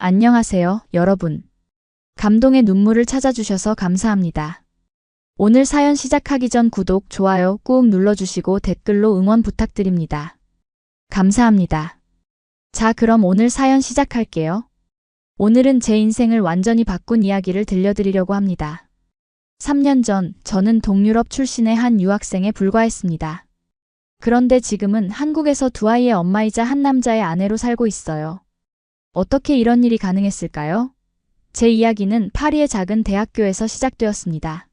안녕하세요, 여러분. 감동의 눈물을 찾아주셔서 감사합니다. 오늘 사연 시작하기 전 구독, 좋아요 꾹 눌러주시고 댓글로 응원 부탁드립니다. 감사합니다. 자, 그럼 오늘 사연 시작할게요. 오늘은 제 인생을 완전히 바꾼 이야기를 들려드리려고 합니다. 3년 전 저는 동유럽 출신의 한 유학생에 불과했습니다. 그런데 지금은 한국에서 두 아이의 엄마이자 한 남자의 아내로 살고 있어요. 어떻게 이런 일이 가능했을까요? 제 이야기는 파리의 작은 대학교에서 시작되었습니다.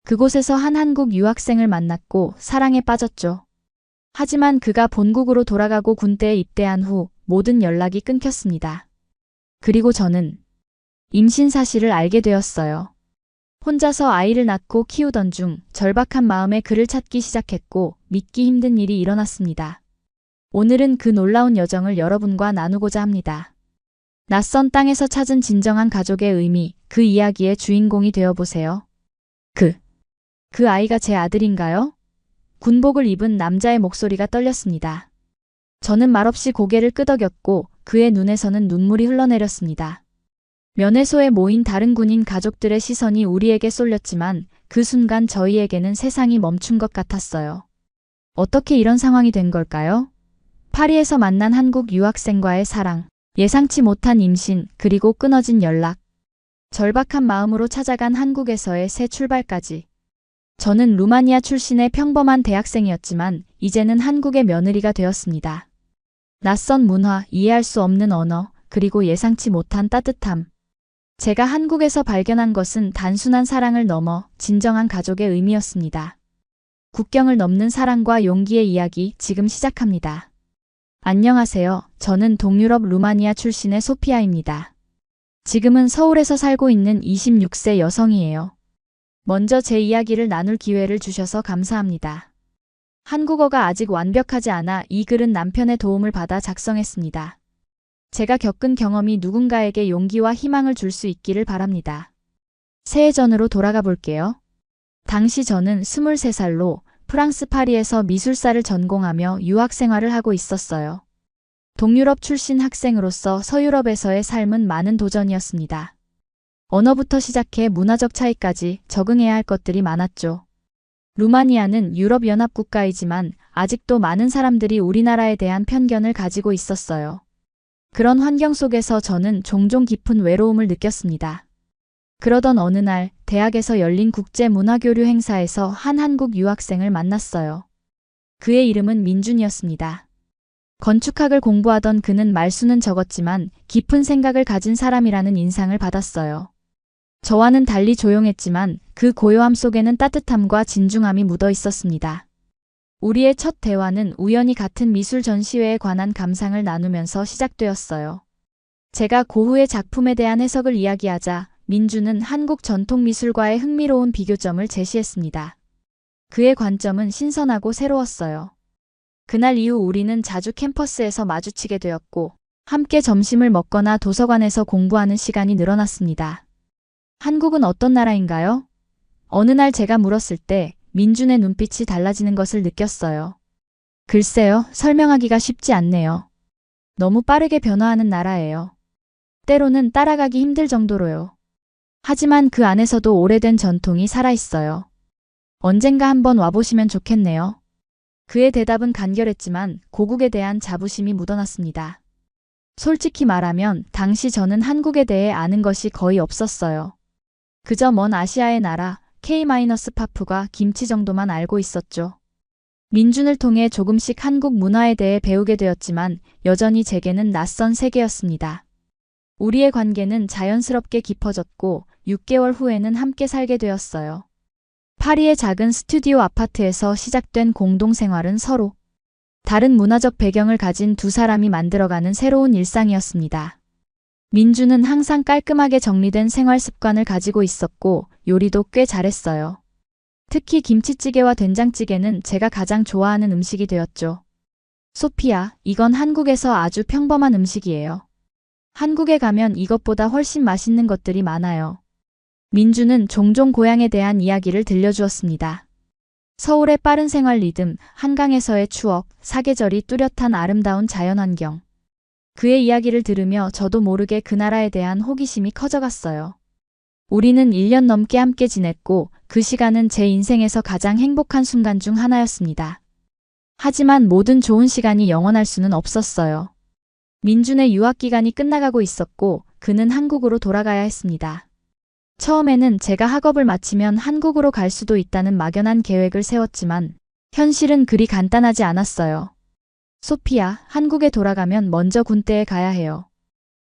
그곳에서 한 한국 유학생을 만났고 사랑에 빠졌죠. 하지만 그가 본국으로 돌아가고 군대에 입대한 후 모든 연락이 끊겼습니다. 그리고 저는 임신 사실을 알게 되었어요. 혼자서 아이를 낳고 키우던 중 절박한 마음에 그를 찾기 시작했고 믿기 힘든 일이 일어났습니다. 오늘은 그 놀라운 여정을 여러분과 나누고자 합니다. 낯선 땅에서 찾은 진정한 가족의 의미, 그 이야기의 주인공이 되어보세요. 그 아이가 제 아들인가요? 군복을 입은 남자의 목소리가 떨렸습니다. 저는 말없이 고개를 끄덕였고 그의 눈에서는 눈물이 흘러내렸습니다. 면회소에 모인 다른 군인 가족들의 시선이 우리에게 쏠렸지만 그 순간 저희에게는 세상이 멈춘 것 같았어요. 어떻게 이런 상황이 된 걸까요? 파리에서 만난 한국 유학생과의 사랑, 예상치 못한 임신, 그리고 끊어진 연락. 절박한 마음으로 찾아간 한국에서의 새 출발까지. 저는 루마니아 출신의 평범한 대학생이었지만 이제는 한국의 며느리가 되었습니다. 낯선 문화, 이해할 수 없는 언어, 그리고 예상치 못한 따뜻함. 제가 한국에서 발견한 것은 단순한 사랑을 넘어 진정한 가족의 의미였습니다. 국경을 넘는 사랑과 용기의 이야기 지금 시작합니다. 안녕하세요. 저는 동유럽 루마니아 출신의 소피아입니다. 지금은 서울에서 살고 있는 26세 여성이에요. 먼저 제 이야기를 나눌 기회를 주셔서 감사합니다. 한국어가 아직 완벽하지 않아 이 글은 남편의 도움을 받아 작성했습니다. 제가 겪은 경험이 누군가에게 용기와 희망을 줄 수 있기를 바랍니다. 새해 전으로 돌아가 볼게요. 당시 저는 23살로 프랑스 파리에서 미술사를 전공하며 유학 생활을 하고 있었어요. 동유럽 출신 학생으로서 서유럽에서의 삶은 많은 도전이었습니다. 언어부터 시작해 문화적 차이까지 적응해야 할 것들이 많았죠. 루마니아는 유럽연합 국가이지만 아직도 많은 사람들이 우리나라에 대한 편견을 가지고 있었어요. 그런 환경 속에서 저는 종종 깊은 외로움을 느꼈습니다. 그러던 어느 날 대학에서 열린 국제문화교류 행사에서 한 한국 유학생을 만났어요. 그의 이름은 민준이었습니다. 건축학을 공부하던 그는 말수는 적었지만 깊은 생각을 가진 사람이라는 인상을 받았어요. 저와는 달리 조용했지만 그 고요함 속에는 따뜻함과 진중함이 묻어 있었습니다. 우리의 첫 대화는 우연히 같은 미술 전시회에 관한 감상을 나누면서 시작되었어요. 제가 고흐의 작품에 대한 해석을 이야기하자 민주는 한국 전통미술과의 흥미로운 비교점을 제시했습니다. 그의 관점은 신선하고 새로웠어요. 그날 이후 우리는 자주 캠퍼스에서 마주치게 되었고 함께 점심을 먹거나 도서관에서 공부하는 시간이 늘어났습니다. 한국은 어떤 나라인가요? 어느 날 제가 물었을 때 민준의 눈빛이 달라지는 것을 느꼈어요. 글쎄요, 설명하기가 쉽지 않네요. 너무 빠르게 변화하는 나라예요. 때로는 따라가기 힘들 정도로요. 하지만 그 안에서도 오래된 전통이 살아있어요. 언젠가 한번 와보시면 좋겠네요. 그의 대답은 간결했지만 고국에 대한 자부심이 묻어났습니다. 솔직히 말하면 당시 저는 한국에 대해 아는 것이 거의 없었어요. 그저 먼 아시아의 나라, K-파프가 김치 정도만 알고 있었죠. 민준을 통해 조금씩 한국 문화에 대해 배우게 되었지만 여전히 제게는 낯선 세계였습니다. 우리의 관계는 자연스럽게 깊어졌고 6개월 후에는 함께 살게 되었어요. 파리의 작은 스튜디오 아파트에서 시작된 공동생활은 서로 다른 문화적 배경을 가진 두 사람이 만들어가는 새로운 일상이었습니다. 민주는 항상 깔끔하게 정리된 생활 습관을 가지고 있었고 요리도 꽤 잘했어요. 특히 김치찌개와 된장찌개는 제가 가장 좋아하는 음식이 되었죠. 소피야, 이건 한국에서 아주 평범한 음식이에요. 한국에 가면 이것보다 훨씬 맛있는 것들이 많아요. 민주는 종종 고향에 대한 이야기를 들려주었습니다. 서울의 빠른 생활 리듬, 한강에서의 추억, 사계절이 뚜렷한 아름다운 자연환경. 그의 이야기를 들으며 저도 모르게 그 나라에 대한 호기심이 커져갔어요. 우리는 1년 넘게 함께 지냈고 그 시간은 제 인생에서 가장 행복한 순간 중 하나였습니다. 하지만 모든 좋은 시간이 영원할 수는 없었어요. 민준의 유학 기간이 끝나가고 있었고 그는 한국으로 돌아가야 했습니다. 처음에는 제가 학업을 마치면 한국으로 갈 수도 있다는 막연한 계획을 세웠지만 현실은 그리 간단하지 않았어요. 소피야, 한국에 돌아가면 먼저 군대에 가야 해요.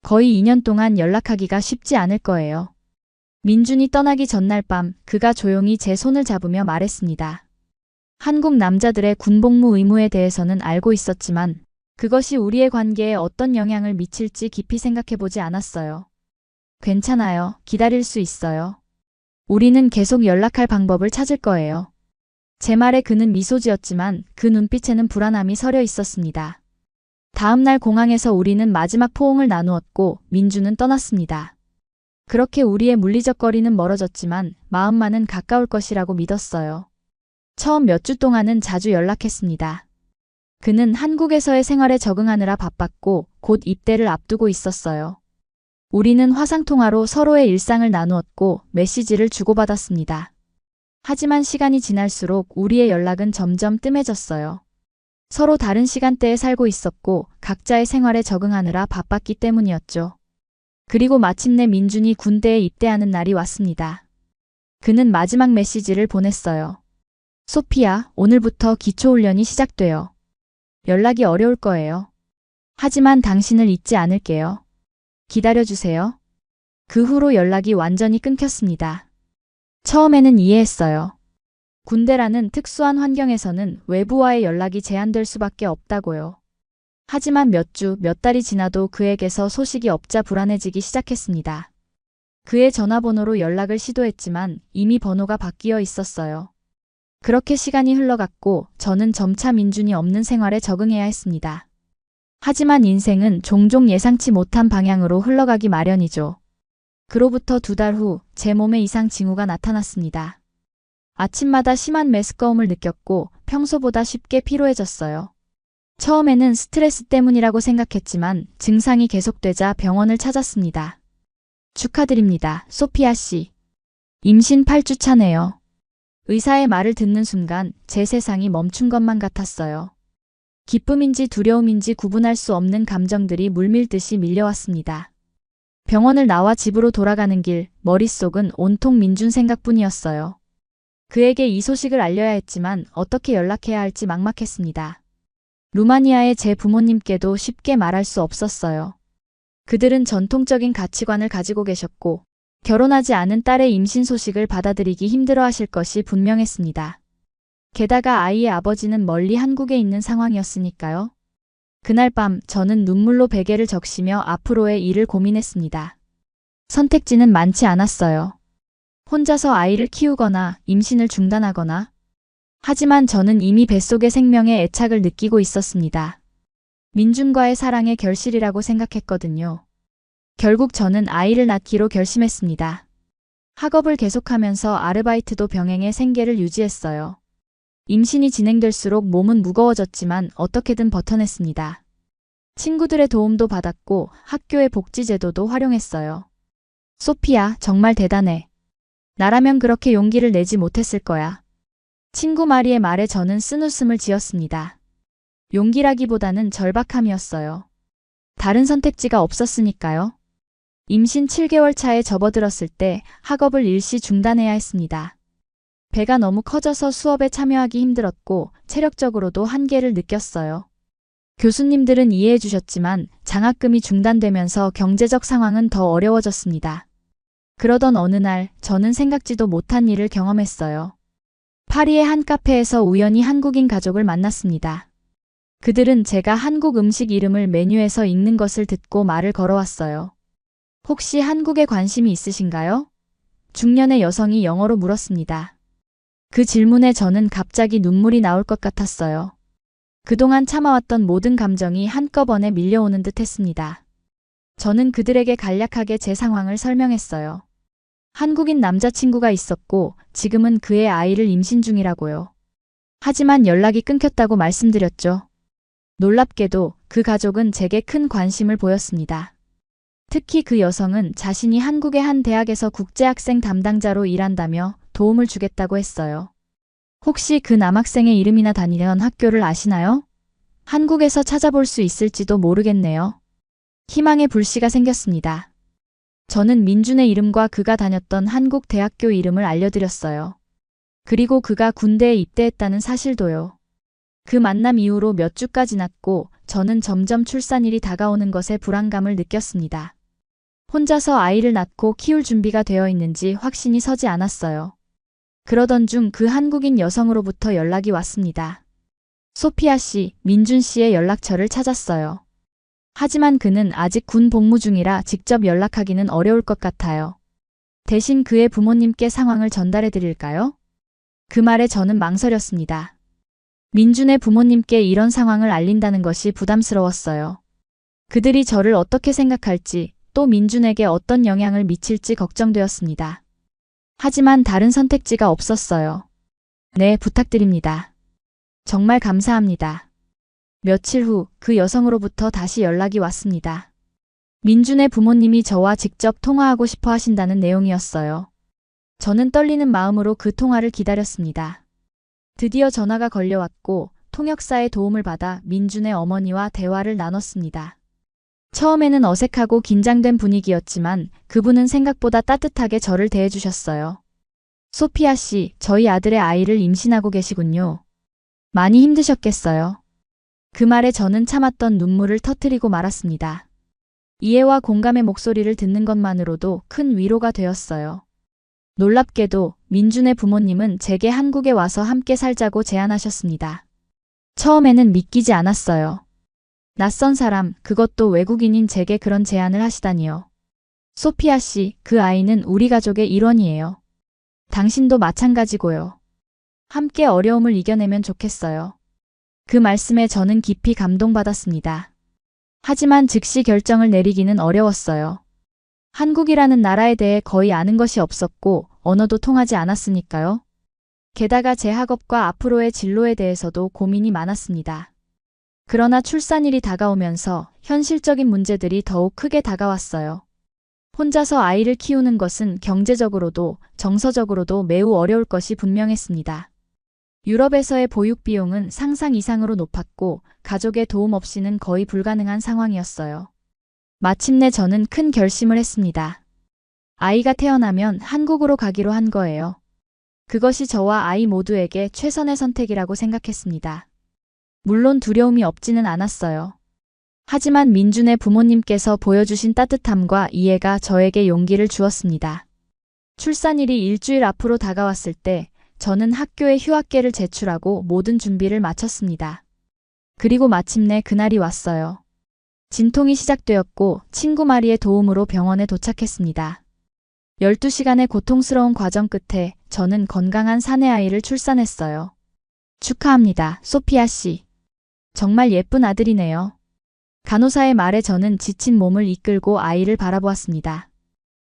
거의 2년 동안 연락하기가 쉽지 않을 거예요. 민준이 떠나기 전날 밤 그가 조용히 제 손을 잡으며 말했습니다. 한국 남자들의 군복무 의무에 대해서는 알고 있었지만 그것이 우리의 관계에 어떤 영향을 미칠지 깊이 생각해보지 않았어요. 괜찮아요. 기다릴 수 있어요. 우리는 계속 연락할 방법을 찾을 거예요. 제 말에 그는 미소 지었지만 그 눈빛에는 불안함이 서려 있었습니다. 다음 날 공항에서 우리는 마지막 포옹을 나누었고 민준은 떠났습니다. 그렇게 우리의 물리적 거리는 멀어졌지만 마음만은 가까울 것이라고 믿었어요. 처음 몇 주 동안은 자주 연락했습니다. 그는 한국에서의 생활에 적응하느라 바빴고 곧 입대를 앞두고 있었어요. 우리는 화상통화로 서로의 일상을 나누었고 메시지를 주고받았습니다. 하지만 시간이 지날수록 우리의 연락은 점점 뜸해졌어요. 서로 다른 시간대에 살고 있었고 각자의 생활에 적응하느라 바빴기 때문이었죠. 그리고 마침내 민준이 군대에 입대하는 날이 왔습니다. 그는 마지막 메시지를 보냈어요. 소피야, 오늘부터 기초훈련이 시작돼요. 연락이 어려울 거예요. 하지만 당신을 잊지 않을게요. 기다려주세요. 그 후로 연락이 완전히 끊겼습니다. 처음에는 이해했어요. 군대라는 특수한 환경에서는 외부와의 연락이 제한될 수밖에 없다고요. 하지만 몇 달이 지나도 그에게서 소식이 없자 불안해지기 시작했습니다. 그의 전화번호로 연락을 시도했지만 이미 번호가 바뀌어 있었어요. 그렇게 시간이 흘러갔고 저는 점차 민준이 없는 생활에 적응해야 했습니다. 하지만 인생은 종종 예상치 못한 방향으로 흘러가기 마련이죠. 그로부터 2달 후 제 몸에 이상 징후가 나타났습니다. 아침마다 심한 메스꺼움을 느꼈고 평소보다 쉽게 피로해졌어요. 처음에는 스트레스 때문이라고 생각했지만 증상이 계속되자 병원을 찾았습니다. 축하드립니다, 소피아 씨. 임신 8주 차네요. 의사의 말을 듣는 순간 제 세상이 멈춘 것만 같았어요. 기쁨인지 두려움인지 구분할 수 없는 감정들이 물밀듯이 밀려왔습니다. 병원을 나와 집으로 돌아가는 길, 머릿속은 온통 민준 생각뿐이었어요. 그에게 이 소식을 알려야 했지만 어떻게 연락해야 할지 막막했습니다. 루마니아의 제 부모님께도 쉽게 말할 수 없었어요. 그들은 전통적인 가치관을 가지고 계셨고 결혼하지 않은 딸의 임신 소식을 받아들이기 힘들어하실 것이 분명했습니다. 게다가 아이의 아버지는 멀리 한국에 있는 상황이었으니까요. 그날 밤 저는 눈물로 베개를 적시며 앞으로의 일을 고민했습니다. 선택지는 많지 않았어요. 혼자서 아이를 키우거나 임신을 중단하거나. 하지만 저는 이미 뱃속의 생명에 애착을 느끼고 있었습니다. 민준과의 사랑의 결실이라고 생각했거든요. 결국 저는 아이를 낳기로 결심했습니다. 학업을 계속하면서 아르바이트도 병행해 생계를 유지했어요. 임신이 진행될수록 몸은 무거워졌지만 어떻게든 버텨냈습니다. 친구들의 도움도 받았고 학교의 복지제도도 활용했어요. 소피야, 정말 대단해. 나라면 그렇게 용기를 내지 못했을 거야. 친구 마리의 말에 저는 쓴웃음을 지었습니다. 용기라기보다는 절박함이었어요. 다른 선택지가 없었으니까요. 임신 7개월 차에 접어들었을 때 학업을 일시 중단해야 했습니다. 배가 너무 커져서 수업에 참여하기 힘들었고 체력적으로도 한계를 느꼈어요. 교수님들은 이해해 주셨지만 장학금이 중단되면서 경제적 상황은 더 어려워졌습니다. 그러던 어느 날 저는 생각지도 못한 일을 경험했어요. 파리의 한 카페에서 우연히 한국인 가족을 만났습니다. 그들은 제가 한국 음식 이름을 메뉴에서 읽는 것을 듣고 말을 걸어왔어요. 혹시 한국에 관심이 있으신가요? 중년의 여성이 영어로 물었습니다. 그 질문에 저는 갑자기 눈물이 나올 것 같았어요. 그동안 참아왔던 모든 감정이 한꺼번에 밀려오는 듯 했습니다. 저는 그들에게 간략하게 제 상황을 설명했어요. 한국인 남자친구가 있었고 지금은 그의 아이를 임신 중이라고요. 하지만 연락이 끊겼다고 말씀드렸죠. 놀랍게도 그 가족은 제게 큰 관심을 보였습니다. 특히 그 여성은 자신이 한국의 한 대학에서 국제학생 담당자로 일한다며 도움을 주겠다고 했어요. 혹시 그 남학생의 이름이나 다니던 학교를 아시나요? 한국에서 찾아볼 수 있을지도 모르겠네요. 희망의 불씨가 생겼습니다. 저는 민준의 이름과 그가 다녔던 한국 대학교 이름을 알려드렸어요. 그리고 그가 군대에 입대했다는 사실도요. 그 만남 이후로 몇 주가 지났고 저는 점점 출산일이 다가오는 것에 불안감을 느꼈습니다. 혼자서 아이를 낳고 키울 준비가 되어 있는지 확신이 서지 않았어요. 그러던 중 그 한국인 여성으로부터 연락이 왔습니다. 소피아 씨, 민준 씨의 연락처를 찾았어요. 하지만 그는 아직 군 복무 중이라 직접 연락하기는 어려울 것 같아요. 대신 그의 부모님께 상황을 전달해 드릴까요? 그 말에 저는 망설였습니다. 민준의 부모님께 이런 상황을 알린다는 것이 부담스러웠어요. 그들이 저를 어떻게 생각할지, 또 민준에게 어떤 영향을 미칠지 걱정되었습니다. 하지만 다른 선택지가 없었어요. 네, 부탁드립니다. 정말 감사합니다. 며칠 후 그 여성으로부터 다시 연락이 왔습니다. 민준의 부모님이 저와 직접 통화하고 싶어 하신다는 내용이었어요. 저는 떨리는 마음으로 그 통화를 기다렸습니다. 드디어 전화가 걸려왔고 통역사의 도움을 받아 민준의 어머니와 대화를 나눴습니다. 처음에는 어색하고 긴장된 분위기였지만 그분은 생각보다 따뜻하게 저를 대해주셨어요. 소피아 씨, 저희 아들의 아이를 임신하고 계시군요. 많이 힘드셨겠어요. 그 말에 저는 참았던 눈물을 터뜨리고 말았습니다. 이해와 공감의 목소리를 듣는 것만으로도 큰 위로가 되었어요. 놀랍게도 민준의 부모님은 제게 한국에 와서 함께 살자고 제안하셨습니다. 처음에는 믿기지 않았어요. 낯선 사람, 그것도 외국인인 제게 그런 제안을 하시다니요. 소피아 씨, 그 아이는 우리 가족의 일원이에요. 당신도 마찬가지고요. 함께 어려움을 이겨내면 좋겠어요. 그 말씀에 저는 깊이 감동받았습니다. 하지만 즉시 결정을 내리기는 어려웠어요. 한국이라는 나라에 대해 거의 아는 것이 없었고 언어도 통하지 않았으니까요. 게다가 제 학업과 앞으로의 진로에 대해서도 고민이 많았습니다. 그러나 출산일이 다가오면서 현실적인 문제들이 더욱 크게 다가왔어요. 혼자서 아이를 키우는 것은 경제적으로도 정서적으로도 매우 어려울 것이 분명했습니다. 유럽에서의 보육 비용은 상상 이상으로 높았고 가족의 도움 없이는 거의 불가능한 상황이었어요. 마침내 저는 큰 결심을 했습니다. 아이가 태어나면 한국으로 가기로 한 거예요. 그것이 저와 아이 모두에게 최선의 선택이라고 생각했습니다. 물론 두려움이 없지는 않았어요. 하지만 민준의 부모님께서 보여주신 따뜻함과 이해가 저에게 용기를 주었습니다. 출산일이 일주일 앞으로 다가왔을 때 저는 학교에 휴학계를 제출하고 모든 준비를 마쳤습니다. 그리고 마침내 그날이 왔어요. 진통이 시작되었고 친구 마리의 도움으로 병원에 도착했습니다. 12시간의 고통스러운 과정 끝에 저는 건강한 사내 아이를 출산했어요. 축하합니다, 소피아 씨. 정말 예쁜 아들이네요. 간호사의 말에 저는 지친 몸을 이끌고 아이를 바라보았습니다.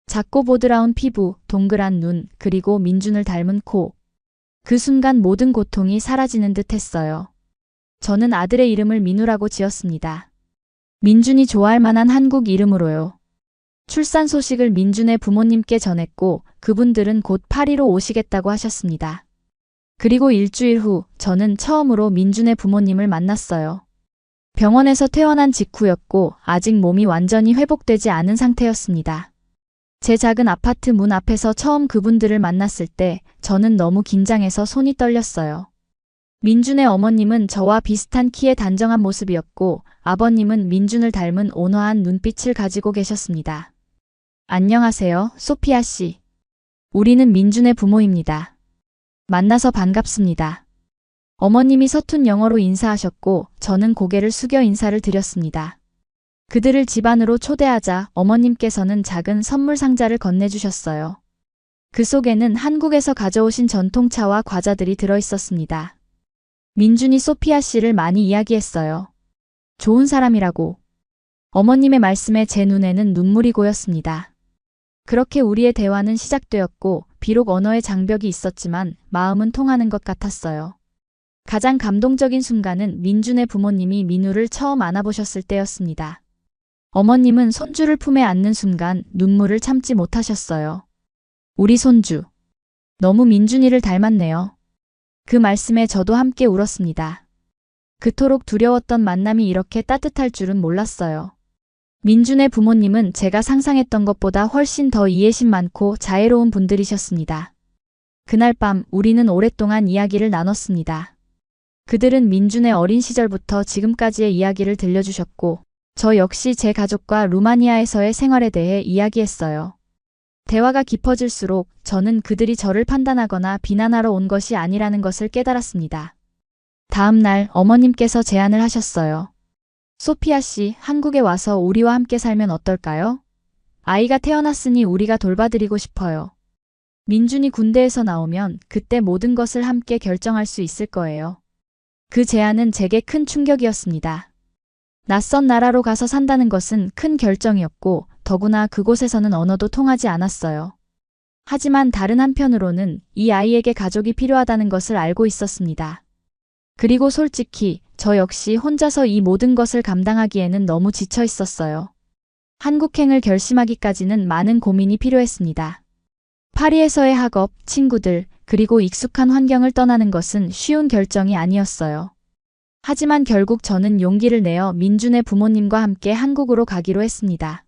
작고 보드라운 피부, 동그란 눈, 그리고 민준을 닮은 코. 그 순간 모든 고통이 사라지는 듯 했어요. 저는 아들의 이름을 민우라고 지었습니다. 민준이 좋아할 만한 한국 이름으로요. 출산 소식을 민준의 부모님께 전했고 그분들은 곧 파리로 오시겠다고 하셨습니다. 그리고 일주일 후 저는 처음으로 민준의 부모님을 만났어요. 병원에서 퇴원한 직후였고 아직 몸이 완전히 회복되지 않은 상태였습니다. 제 작은 아파트 문 앞에서 처음 그분들을 만났을 때 저는 너무 긴장해서 손이 떨렸어요. 민준의 어머님은 저와 비슷한 키의 단정한 모습이었고 아버님은 민준을 닮은 온화한 눈빛을 가지고 계셨습니다. 안녕하세요, 소피아 씨. 우리는 민준의 부모입니다. 만나서 반갑습니다. 어머님이 서툰 영어로 인사하셨고 저는 고개를 숙여 인사를 드렸습니다. 그들을 집 안으로 초대하자 어머님께서는 작은 선물 상자를 건네주셨어요. 그 속에는 한국에서 가져오신 전통차와 과자들이 들어있었습니다. 민준이 소피아 씨를 많이 이야기했어요. 좋은 사람이라고. 어머님의 말씀에 제 눈에는 눈물이 고였습니다. 그렇게 우리의 대화는 시작되었고 비록 언어의 장벽이 있었지만 마음은 통하는 것 같았어요. 가장 감동적인 순간은 민준의 부모님이 민우를 처음 안아보셨을 때였습니다. 어머님은 손주를 품에 안는 순간 눈물을 참지 못하셨어요. 우리 손주. 너무 민준이를 닮았네요. 그 말씀에 저도 함께 울었습니다. 그토록 두려웠던 만남이 이렇게 따뜻할 줄은 몰랐어요. 민준의 부모님은 제가 상상했던 것보다 훨씬 더 이해심 많고 자애로운 분들이셨습니다. 그날 밤 우리는 오랫동안 이야기를 나눴습니다. 그들은 민준의 어린 시절부터 지금까지의 이야기를 들려주셨고, 저 역시 제 가족과 루마니아에서의 생활에 대해 이야기했어요. 대화가 깊어질수록 저는 그들이 저를 판단하거나 비난하러 온 것이 아니라는 것을 깨달았습니다. 다음 날 어머님께서 제안을 하셨어요. 소피아 씨, 한국에 와서 우리와 함께 살면 어떨까요? 아이가 태어났으니 우리가 돌봐드리고 싶어요. 민준이 군대에서 나오면 그때 모든 것을 함께 결정할 수 있을 거예요. 그 제안은 제게 큰 충격이었습니다. 낯선 나라로 가서 산다는 것은 큰 결정이었고, 더구나 그곳에서는 언어도 통하지 않았어요. 하지만 다른 한편으로는 이 아이에게 가족이 필요하다는 것을 알고 있었습니다. 그리고 솔직히 저 역시 혼자서 이 모든 것을 감당하기에는 너무 지쳐 있었어요. 한국행을 결심하기까지는 많은 고민이 필요했습니다. 파리에서의 학업, 친구들, 그리고 익숙한 환경을 떠나는 것은 쉬운 결정이 아니었어요. 하지만 결국 저는 용기를 내어 민준의 부모님과 함께 한국으로 가기로 했습니다.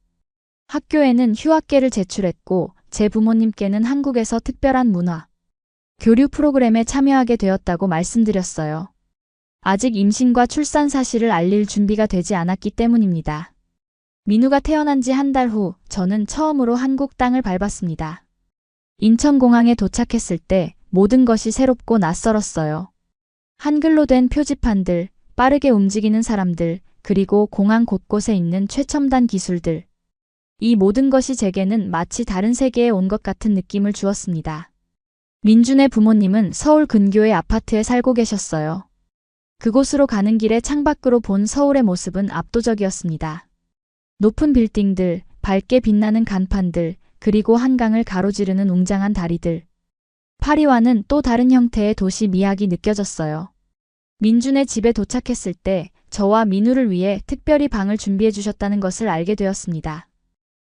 학교에는 휴학계를 제출했고 제 부모님께는 한국에서 특별한 문화, 교류 프로그램에 참여하게 되었다고 말씀드렸어요. 아직 임신과 출산 사실을 알릴 준비가 되지 않았기 때문입니다. 민우가 태어난 지 한 달 후 저는 처음으로 한국 땅을 밟았습니다. 인천공항에 도착했을 때 모든 것이 새롭고 낯설었어요. 한글로 된 표지판들, 빠르게 움직이는 사람들, 그리고 공항 곳곳에 있는 최첨단 기술들. 이 모든 것이 제게는 마치 다른 세계에 온 것 같은 느낌을 주었습니다. 민준의 부모님은 서울 근교의 아파트에 살고 계셨어요. 그곳으로 가는 길에 창밖으로 본 서울의 모습은 압도적이었습니다. 높은 빌딩들, 밝게 빛나는 간판들, 그리고 한강을 가로지르는 웅장한 다리들. 파리와는 또 다른 형태의 도시 미학이 느껴졌어요. 민준의 집에 도착했을 때 저와 민우를 위해 특별히 방을 준비해 주셨다는 것을 알게 되었습니다.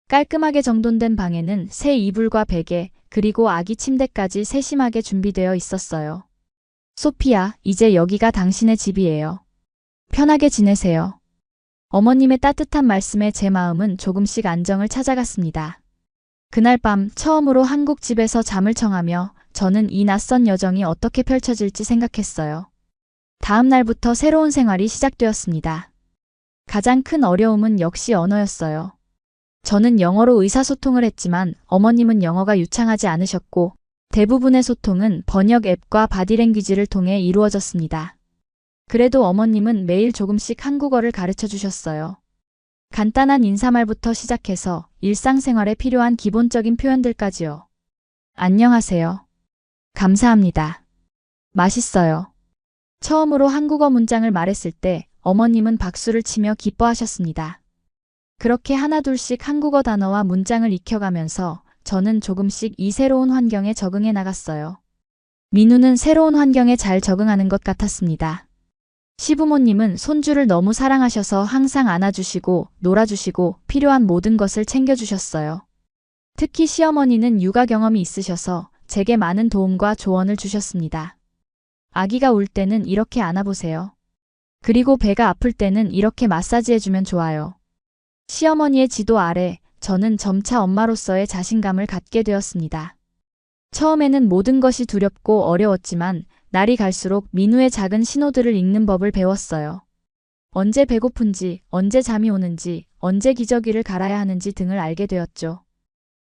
깔끔하게 정돈된 방에는 새 이불과 베개, 그리고 아기 침대까지 세심하게 준비되어 있었어요. 소피아, 이제 여기가 당신의 집이에요. 편하게 지내세요. 어머님의 따뜻한 말씀에 제 마음은 조금씩 안정을 찾아갔습니다. 그날 밤 처음으로 한국 집에서 잠을 청하며 저는 이 낯선 여정이 어떻게 펼쳐질지 생각했어요. 다음 날부터 새로운 생활이 시작되었습니다. 가장 큰 어려움은 역시 언어였어요. 저는 영어로 의사소통을 했지만 어머님은 영어가 유창하지 않으셨고 대부분의 소통은 번역 앱과 바디랭귀지를 통해 이루어졌습니다. 그래도 어머님은 매일 조금씩 한국어를 가르쳐 주셨어요. 간단한 인사말부터 시작해서 일상생활에 필요한 기본적인 표현들까지요. 안녕하세요. 감사합니다. 맛있어요. 처음으로 한국어 문장을 말했을 때 어머님은 박수를 치며 기뻐하셨습니다. 그렇게 하나둘씩 한국어 단어와 문장을 익혀가면서 저는 조금씩 이 새로운 환경에 적응해 나갔어요. 민우는 새로운 환경에 잘 적응하는 것 같았습니다. 시부모님은 손주를 너무 사랑하셔서 항상 안아주시고 놀아주시고 필요한 모든 것을 챙겨주셨어요. 특히 시어머니는 육아 경험이 있으셔서 제게 많은 도움과 조언을 주셨습니다. 아기가 울 때는 이렇게 안아보세요. 그리고 배가 아플 때는 이렇게 마사지해주면 좋아요. 시어머니의 지도 아래 저는 점차 엄마로서의 자신감을 갖게 되었습니다. 처음에는 모든 것이 두렵고 어려웠지만 날이 갈수록 민우의 작은 신호들을 읽는 법을 배웠어요. 언제 배고픈지, 언제 잠이 오는지, 언제 기저귀를 갈아야 하는지 등을 알게 되었죠.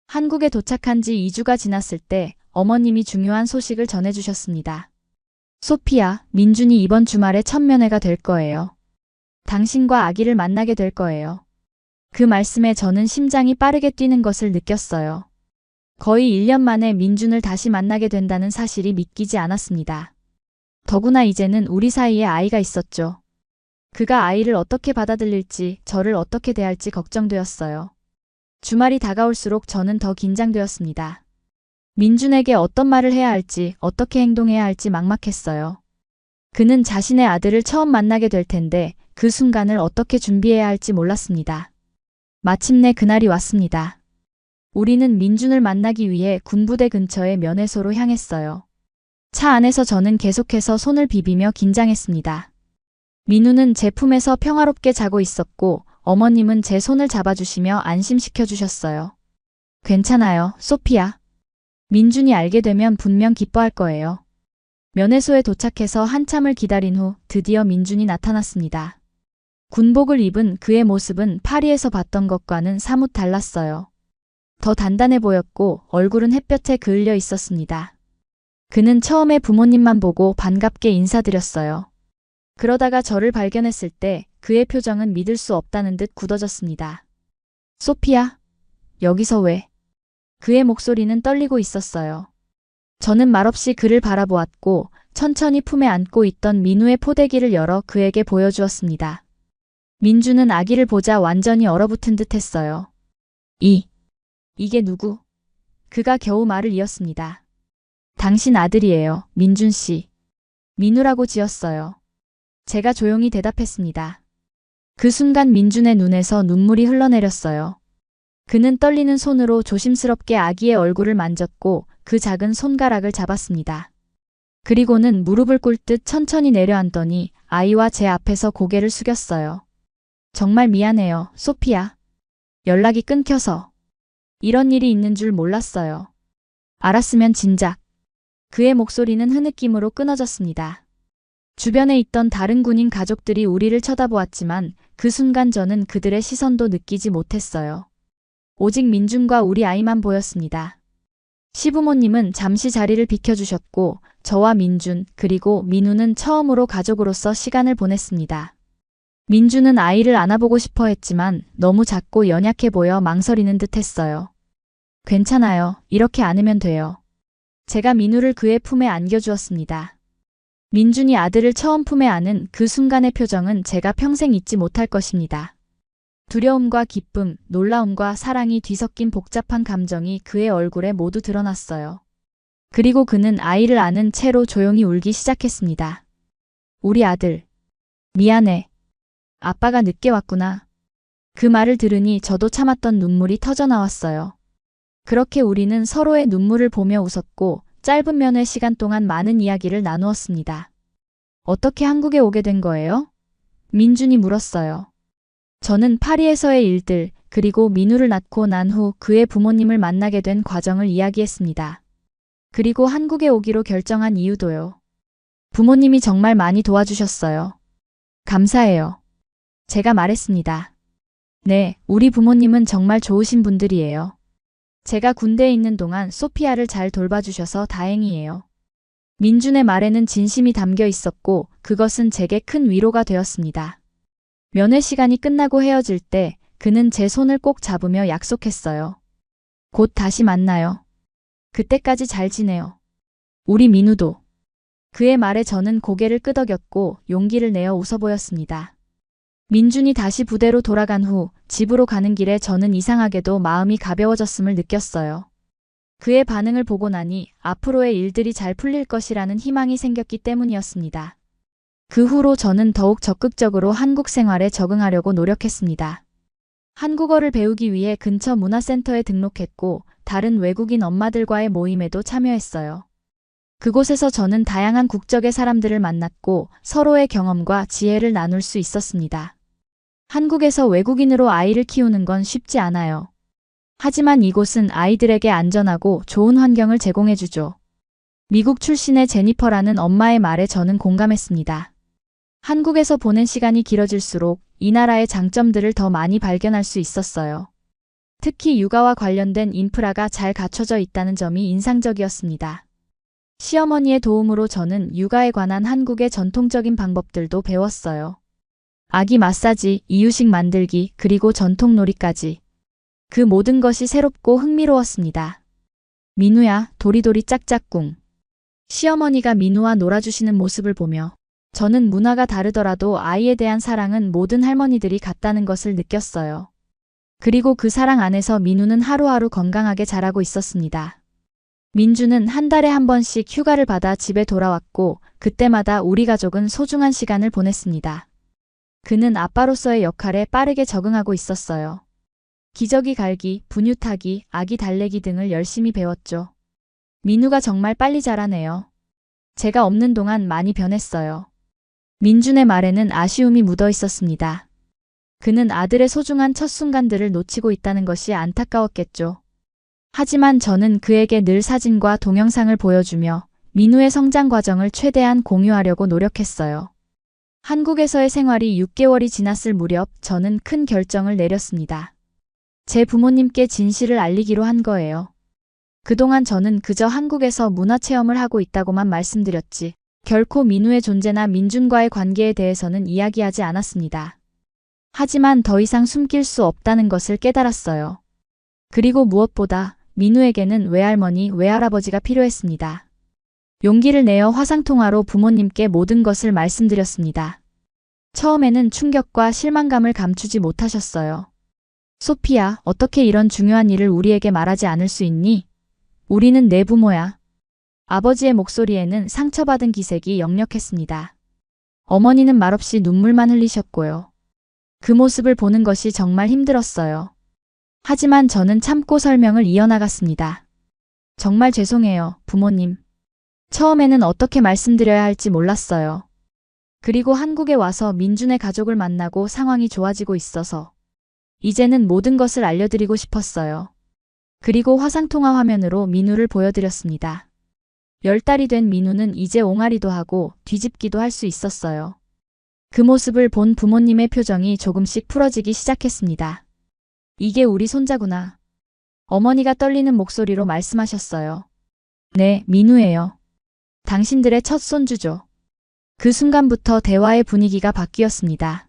한국에 도착한 지 2주가 지났을 때 어머님이 중요한 소식을 전해주셨습니다. 소피아, 민준이 이번 주말에 첫 면회가 될 거예요. 당신과 아기를 만나게 될 거예요. 그 말씀에 저는 심장이 빠르게 뛰는 것을 느꼈어요. 거의 1년 만에 민준을 다시 만나게 된다는 사실이 믿기지 않았습니다. 더구나 이제는 우리 사이에 아이가 있었죠. 그가 아이를 어떻게 받아들일지, 저를 어떻게 대할지 걱정되었어요. 주말이 다가올수록 저는 더 긴장되었습니다. 민준에게 어떤 말을 해야 할지, 어떻게 행동해야 할지 막막했어요. 그는 자신의 아들을 처음 만나게 될 텐데 그 순간을 어떻게 준비해야 할지 몰랐습니다. 마침내 그날이 왔습니다. 우리는 민준을 만나기 위해 군부대 근처의 면회소로 향했어요. 차 안에서 저는 계속해서 손을 비비며 긴장했습니다. 민우는 제 품에서 평화롭게 자고 있었고 어머님은 제 손을 잡아주시며 안심시켜 주셨어요. 괜찮아요, 소피야. 민준이 알게 되면 분명 기뻐할 거예요. 면회소에 도착해서 한참을 기다린 후 드디어 민준이 나타났습니다. 군복을 입은 그의 모습은 파리에서 봤던 것과는 사뭇 달랐어요. 더 단단해 보였고 얼굴은 햇볕에 그을려 있었습니다. 그는 처음에 부모님만 보고 반갑게 인사드렸어요. 그러다가 저를 발견했을 때 그의 표정은 믿을 수 없다는 듯 굳어졌습니다. 소피야, 여기서 왜? 그의 목소리는 떨리고 있었어요. 저는 말없이 그를 바라보았고 천천히 품에 안고 있던 민우의 포대기를 열어 그에게 보여주었습니다. 민주는 아기를 보자 완전히 얼어붙은 듯 했어요. 이게 누구? 그가 겨우 말을 이었습니다. 당신 아들이에요, 민준 씨. 민우라고 지었어요. 제가 조용히 대답했습니다. 그 순간 민준의 눈에서 눈물이 흘러내렸어요. 그는 떨리는 손으로 조심스럽게 아기의 얼굴을 만졌고 그 작은 손가락을 잡았습니다. 그리고는 무릎을 꿇듯 천천히 내려앉더니 아이와 제 앞에서 고개를 숙였어요. 정말 미안해요, 소피야. 연락이 끊겨서. 이런 일이 있는 줄 몰랐어요. 알았으면 진작. 그의 목소리는 흐느낌으로 끊어졌습니다. 주변에 있던 다른 군인 가족들이 우리를 쳐다보았지만 그 순간 저는 그들의 시선도 느끼지 못했어요. 오직 민준과 우리 아이만 보였습니다. 시부모님은 잠시 자리를 비켜주셨고 저와 민준 그리고 민우는 처음으로 가족으로서 시간을 보냈습니다. 민준은 아이를 안아보고 싶어 했지만 너무 작고 연약해 보여 망설이는 듯 했어요. 괜찮아요. 이렇게 안으면 돼요. 제가 민우를 그의 품에 안겨주었습니다. 민준이 아들을 처음 품에 안은 그 순간의 표정은 제가 평생 잊지 못할 것입니다. 두려움과 기쁨, 놀라움과 사랑이 뒤섞인 복잡한 감정이 그의 얼굴에 모두 드러났어요. 그리고 그는 아이를 안은 채로 조용히 울기 시작했습니다. 우리 아들. 미안해. 아빠가 늦게 왔구나. 그 말을 들으니 저도 참았던 눈물이 터져나왔어요. 그렇게 우리는 서로의 눈물을 보며 웃었고 짧은 면회 시간 동안 많은 이야기를 나누었습니다. 어떻게 한국에 오게 된 거예요? 민준이 물었어요. 저는 파리에서의 일들, 그리고 민우를 낳고 난 후 그의 부모님을 만나게 된 과정을 이야기했습니다. 그리고 한국에 오기로 결정한 이유도요. 부모님이 정말 많이 도와주셨어요. 감사해요. 제가 말했습니다. 네, 우리 부모님은 정말 좋으신 분들이에요. 제가 군대에 있는 동안 소피아를 잘 돌봐주셔서 다행이에요. 민준의 말에는 진심이 담겨 있었고 그것은 제게 큰 위로가 되었습니다. 면회 시간이 끝나고 헤어질 때 그는 제 손을 꼭 잡으며 약속했어요. 곧 다시 만나요. 그때까지 잘 지내요. 우리 민우도. 그의 말에 저는 고개를 끄덕였고 용기를 내어 웃어 보였습니다. 민준이 다시 부대로 돌아간 후 집으로 가는 길에 저는 이상하게도 마음이 가벼워졌음을 느꼈어요. 그의 반응을 보고 나니 앞으로의 일들이 잘 풀릴 것이라는 희망이 생겼기 때문이었습니다. 그 후로 저는 더욱 적극적으로 한국 생활에 적응하려고 노력했습니다. 한국어를 배우기 위해 근처 문화센터에 등록했고 다른 외국인 엄마들과의 모임에도 참여했어요. 그곳에서 저는 다양한 국적의 사람들을 만났고 서로의 경험과 지혜를 나눌 수 있었습니다. 한국에서 외국인으로 아이를 키우는 건 쉽지 않아요. 하지만 이곳은 아이들에게 안전하고 좋은 환경을 제공해주죠. 미국 출신의 제니퍼라는 엄마의 말에 저는 공감했습니다. 한국에서 보낸 시간이 길어질수록 이 나라의 장점들을 더 많이 발견할 수 있었어요. 특히 육아와 관련된 인프라가 잘 갖춰져 있다는 점이 인상적이었습니다. 시어머니의 도움으로 저는 육아에 관한 한국의 전통적인 방법들도 배웠어요. 아기 마사지, 이유식 만들기, 그리고 전통놀이까지. 그 모든 것이 새롭고 흥미로웠습니다. 민우야, 도리도리 짝짝꿍. 시어머니가 민우와 놀아주시는 모습을 보며 저는 문화가 다르더라도 아이에 대한 사랑은 모든 할머니들이 같다는 것을 느꼈어요. 그리고 그 사랑 안에서 민우는 하루하루 건강하게 자라고 있었습니다. 민주는 한 달에 한 번씩 휴가를 받아 집에 돌아왔고 그때마다 우리 가족은 소중한 시간을 보냈습니다. 그는 아빠로서의 역할에 빠르게 적응하고 있었어요. 기저귀 갈기, 분유 타기, 아기 달래기 등을 열심히 배웠죠. 민우가 정말 빨리 자라네요. 제가 없는 동안 많이 변했어요. 민준의 말에는 아쉬움이 묻어 있었습니다. 그는 아들의 소중한 첫 순간들을 놓치고 있다는 것이 안타까웠겠죠. 하지만 저는 그에게 늘 사진과 동영상을 보여주며 민우의 성장 과정을 최대한 공유하려고 노력했어요. 한국에서의 생활이 6개월이 지났을 무렵 저는 큰 결정을 내렸습니다. 제 부모님께 진실을 알리기로 한 거예요. 그동안 저는 그저 한국에서 문화체험을 하고 있다고만 말씀드렸지 결코 민우의 존재나 민준과의 관계에 대해서는 이야기하지 않았습니다. 하지만 더 이상 숨길 수 없다는 것을 깨달았어요. 그리고 무엇보다 민우에게는 외할머니, 외할아버지가 필요했습니다. 용기를 내어 화상통화로 부모님께 모든 것을 말씀드렸습니다. 처음에는 충격과 실망감을 감추지 못하셨어요. 소피야, 어떻게 이런 중요한 일을 우리에게 말하지 않을 수 있니? 우리는 내 부모야. 아버지의 목소리에는 상처받은 기색이 역력했습니다. 어머니는 말없이 눈물만 흘리셨고요. 그 모습을 보는 것이 정말 힘들었어요. 하지만 저는 참고 설명을 이어나갔습니다. 정말 죄송해요, 부모님. 처음에는 어떻게 말씀드려야 할지 몰랐어요. 그리고 한국에 와서 민준의 가족을 만나고 상황이 좋아지고 있어서 이제는 모든 것을 알려드리고 싶었어요. 그리고 화상통화 화면으로 민우를 보여드렸습니다. 10달이 된 민우는 이제 옹알이도 하고 뒤집기도 할 수 있었어요. 그 모습을 본 부모님의 표정이 조금씩 풀어지기 시작했습니다. 이게 우리 손자구나. 어머니가 떨리는 목소리로 말씀하셨어요. 네, 민우예요. 당신들의 첫 손주죠. 그 순간부터 대화의 분위기가 바뀌었습니다.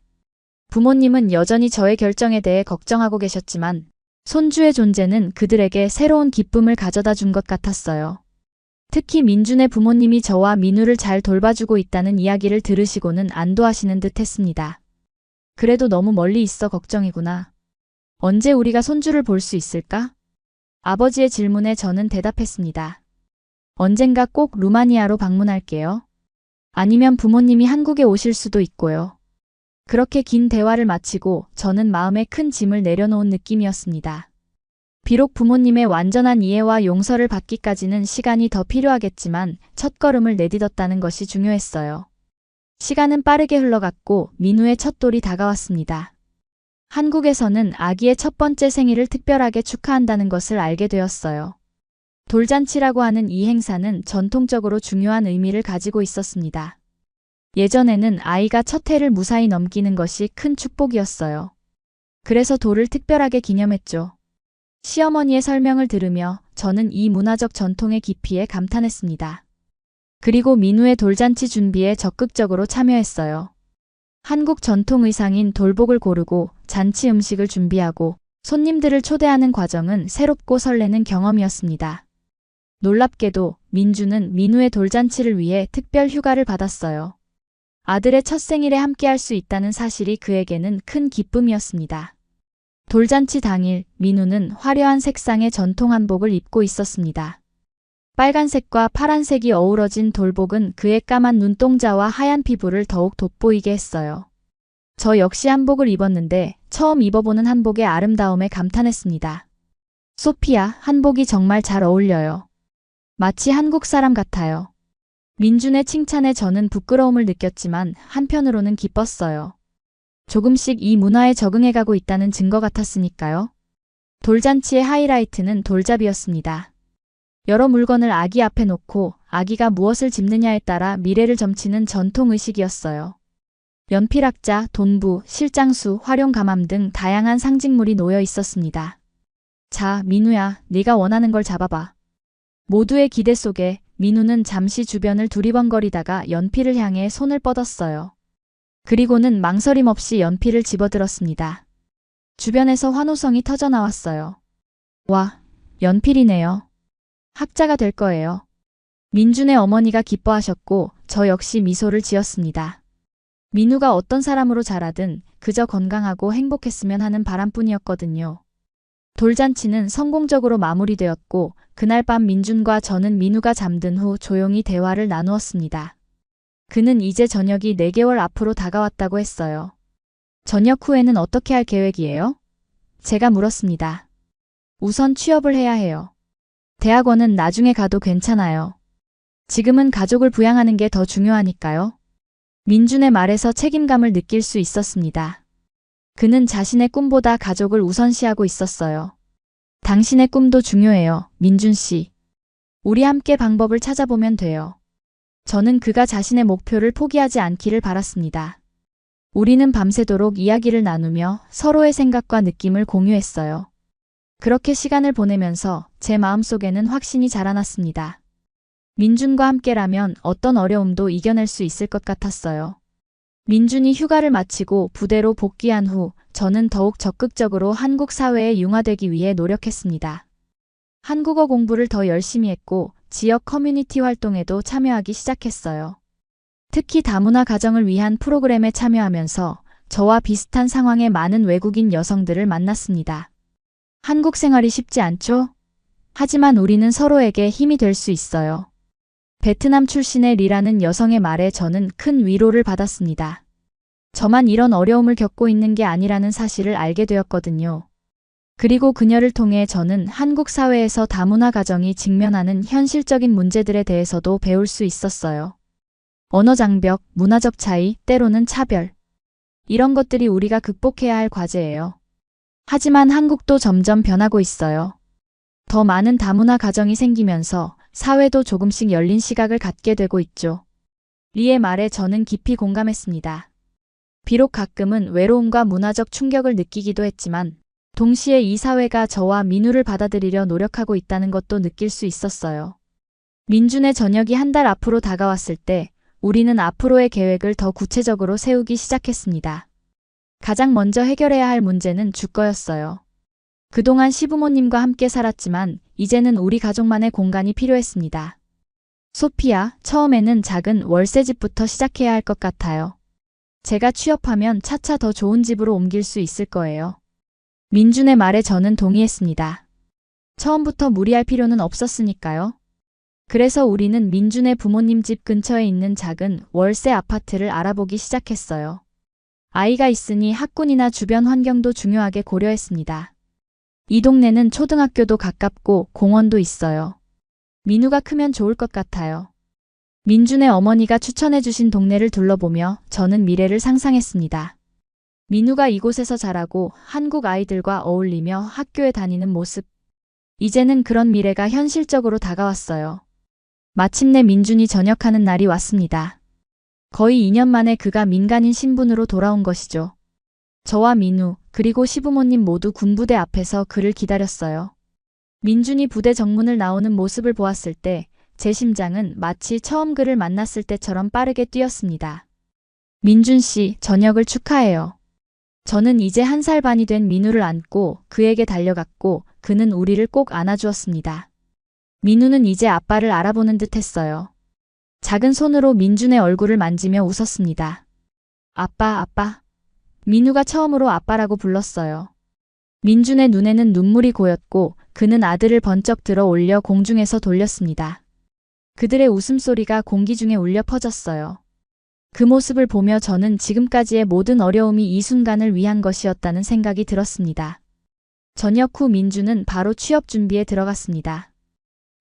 부모님은 여전히 저의 결정에 대해 걱정하고 계셨지만 손주의 존재는 그들에게 새로운 기쁨을 가져다 준 것 같았어요. 특히 민준의 부모님이 저와 민우를 잘 돌봐주고 있다는 이야기를 들으시고는 안도하시는 듯 했습니다. 그래도 너무 멀리 있어 걱정이구나. 언제 우리가 손주를 볼 수 있을까? 아버지의 질문에 저는 대답했습니다. 언젠가 꼭 루마니아로 방문할게요. 아니면 부모님이 한국에 오실 수도 있고요. 그렇게 긴 대화를 마치고 저는 마음에 큰 짐을 내려놓은 느낌이었습니다. 비록 부모님의 완전한 이해와 용서를 받기까지는 시간이 더 필요하겠지만 첫걸음을 내딛었다는 것이 중요했어요. 시간은 빠르게 흘러갔고 민우의 첫 돌이 다가왔습니다. 한국에서는 아기의 첫 번째 생일을 특별하게 축하한다는 것을 알게 되었어요. 돌잔치라고 하는 이 행사는 전통적으로 중요한 의미를 가지고 있었습니다. 예전에는 아이가 첫 해를 무사히 넘기는 것이 큰 축복이었어요. 그래서 돌을 특별하게 기념했죠. 시어머니의 설명을 들으며 저는 이 문화적 전통의 깊이에 감탄했습니다. 그리고 민우의 돌잔치 준비에 적극적으로 참여했어요. 한국 전통 의상인 돌복을 고르고 잔치 음식을 준비하고 손님들을 초대하는 과정은 새롭고 설레는 경험이었습니다. 놀랍게도 민주는 민우의 돌잔치를 위해 특별 휴가를 받았어요. 아들의 첫 생일에 함께할 수 있다는 사실이 그에게는 큰 기쁨이었습니다. 돌잔치 당일 민우는 화려한 색상의 전통 한복을 입고 있었습니다. 빨간색과 파란색이 어우러진 돌복은 그의 까만 눈동자와 하얀 피부를 더욱 돋보이게 했어요. 저 역시 한복을 입었는데 처음 입어보는 한복의 아름다움에 감탄했습니다. 소피야, 한복이 정말 잘 어울려요. 마치 한국 사람 같아요. 민준의 칭찬에 저는 부끄러움을 느꼈지만 한편으로는 기뻤어요. 조금씩 이 문화에 적응해가고 있다는 증거 같았으니까요. 돌잔치의 하이라이트는 돌잡이였습니다. 여러 물건을 아기 앞에 놓고 아기가 무엇을 집느냐에 따라 미래를 점치는 전통의식이었어요. 연필학자, 돈부, 실장수, 활용가맘 등 다양한 상징물이 놓여 있었습니다. 자, 민우야, 네가 원하는 걸 잡아봐. 모두의 기대 속에 민우는 잠시 주변을 두리번거리다가 연필을 향해 손을 뻗었어요. 그리고는 망설임 없이 연필을 집어들었습니다. 주변에서 환호성이 터져나왔어요. 와, 연필이네요. 학자가 될 거예요. 민준의 어머니가 기뻐하셨고 저 역시 미소를 지었습니다. 민우가 어떤 사람으로 자라든 그저 건강하고 행복했으면 하는 바람뿐이었거든요. 돌잔치는 성공적으로 마무리되었고 그날 밤 민준과 저는 민우가 잠든 후 조용히 대화를 나누었습니다. 그는 이제 전역이 4개월 앞으로 다가왔다고 했어요. 전역 후에는 어떻게 할 계획이에요? 제가 물었습니다. 우선 취업을 해야 해요. 대학원은 나중에 가도 괜찮아요. 지금은 가족을 부양하는 게 더 중요하니까요. 민준의 말에서 책임감을 느낄 수 있었습니다. 그는 자신의 꿈보다 가족을 우선시하고 있었어요. 당신의 꿈도 중요해요, 민준 씨. 우리 함께 방법을 찾아보면 돼요. 저는 그가 자신의 목표를 포기하지 않기를 바랐습니다. 우리는 밤새도록 이야기를 나누며 서로의 생각과 느낌을 공유했어요. 그렇게 시간을 보내면서 제 마음속에는 확신이 자라났습니다. 민준과 함께라면 어떤 어려움도 이겨낼 수 있을 것 같았어요. 민준이 휴가를 마치고 부대로 복귀한 후 저는 더욱 적극적으로 한국 사회에 융화되기 위해 노력했습니다. 한국어 공부를 더 열심히 했고 지역 커뮤니티 활동에도 참여하기 시작했어요. 특히 다문화 가정을 위한 프로그램에 참여하면서 저와 비슷한 상황의 많은 외국인 여성들을 만났습니다. 한국 생활이 쉽지 않죠? 하지만 우리는 서로에게 힘이 될 수 있어요. 베트남 출신의 리라는 여성의 말에 저는 큰 위로를 받았습니다. 저만 이런 어려움을 겪고 있는 게 아니라는 사실을 알게 되었거든요. 그리고 그녀를 통해 저는 한국 사회에서 다문화 가정이 직면하는 현실적인 문제들에 대해서도 배울 수 있었어요. 언어 장벽, 문화적 차이, 때로는 차별. 이런 것들이 우리가 극복해야 할 과제예요. 하지만 한국도 점점 변하고 있어요. 더 많은 다문화 가정이 생기면서 사회도 조금씩 열린 시각을 갖게 되고 있죠. 리의 말에 저는 깊이 공감했습니다. 비록 가끔은 외로움과 문화적 충격을 느끼기도 했지만 동시에 이 사회가 저와 민우를 받아들이려 노력하고 있다는 것도 느낄 수 있었어요. 민준의 전역이 한 달 앞으로 다가왔을 때 우리는 앞으로의 계획을 더 구체적으로 세우기 시작했습니다. 가장 먼저 해결해야 할 문제는 주거였어요. 그동안 시부모님과 함께 살았지만 이제는 우리 가족만의 공간이 필요했습니다. 소피아, 처음에는 작은 월세집부터 시작해야 할 것 같아요. 제가 취업하면 차차 더 좋은 집으로 옮길 수 있을 거예요. 민준의 말에 저는 동의했습니다. 처음부터 무리할 필요는 없었으니까요. 그래서 우리는 민준의 부모님 집 근처에 있는 작은 월세 아파트를 알아보기 시작했어요. 아이가 있으니 학군이나 주변 환경도 중요하게 고려했습니다. 이 동네는 초등학교도 가깝고 공원도 있어요. 민우가 크면 좋을 것 같아요. 민준의 어머니가 추천해주신 동네를 둘러보며 저는 미래를 상상했습니다. 민우가 이곳에서 자라고 한국 아이들과 어울리며 학교에 다니는 모습. 이제는 그런 미래가 현실적으로 다가왔어요. 마침내 민준이 전역하는 날이 왔습니다. 거의 2년 만에 그가 민간인 신분으로 돌아온 것이죠. 저와 민우, 그리고 시부모님 모두 군부대 앞에서 그를 기다렸어요. 민준이 부대 정문을 나오는 모습을 보았을 때 제 심장은 마치 처음 그를 만났을 때처럼 빠르게 뛰었습니다. 민준 씨, 전역을 축하해요. 저는 이제 1살 반이 된 민우를 안고 그에게 달려갔고 그는 우리를 꼭 안아주었습니다. 민우는 이제 아빠를 알아보는 듯 했어요. 작은 손으로 민준의 얼굴을 만지며 웃었습니다. 아빠, 아빠. 민우가 처음으로 아빠라고 불렀어요. 민준의 눈에는 눈물이 고였고 그는 아들을 번쩍 들어 올려 공중에서 돌렸습니다. 그들의 웃음소리가 공기 중에 울려 퍼졌어요. 그 모습을 보며 저는 지금까지의 모든 어려움이 이 순간을 위한 것이었다는 생각이 들었습니다. 전역 후 민준은 바로 취업 준비에 들어갔습니다.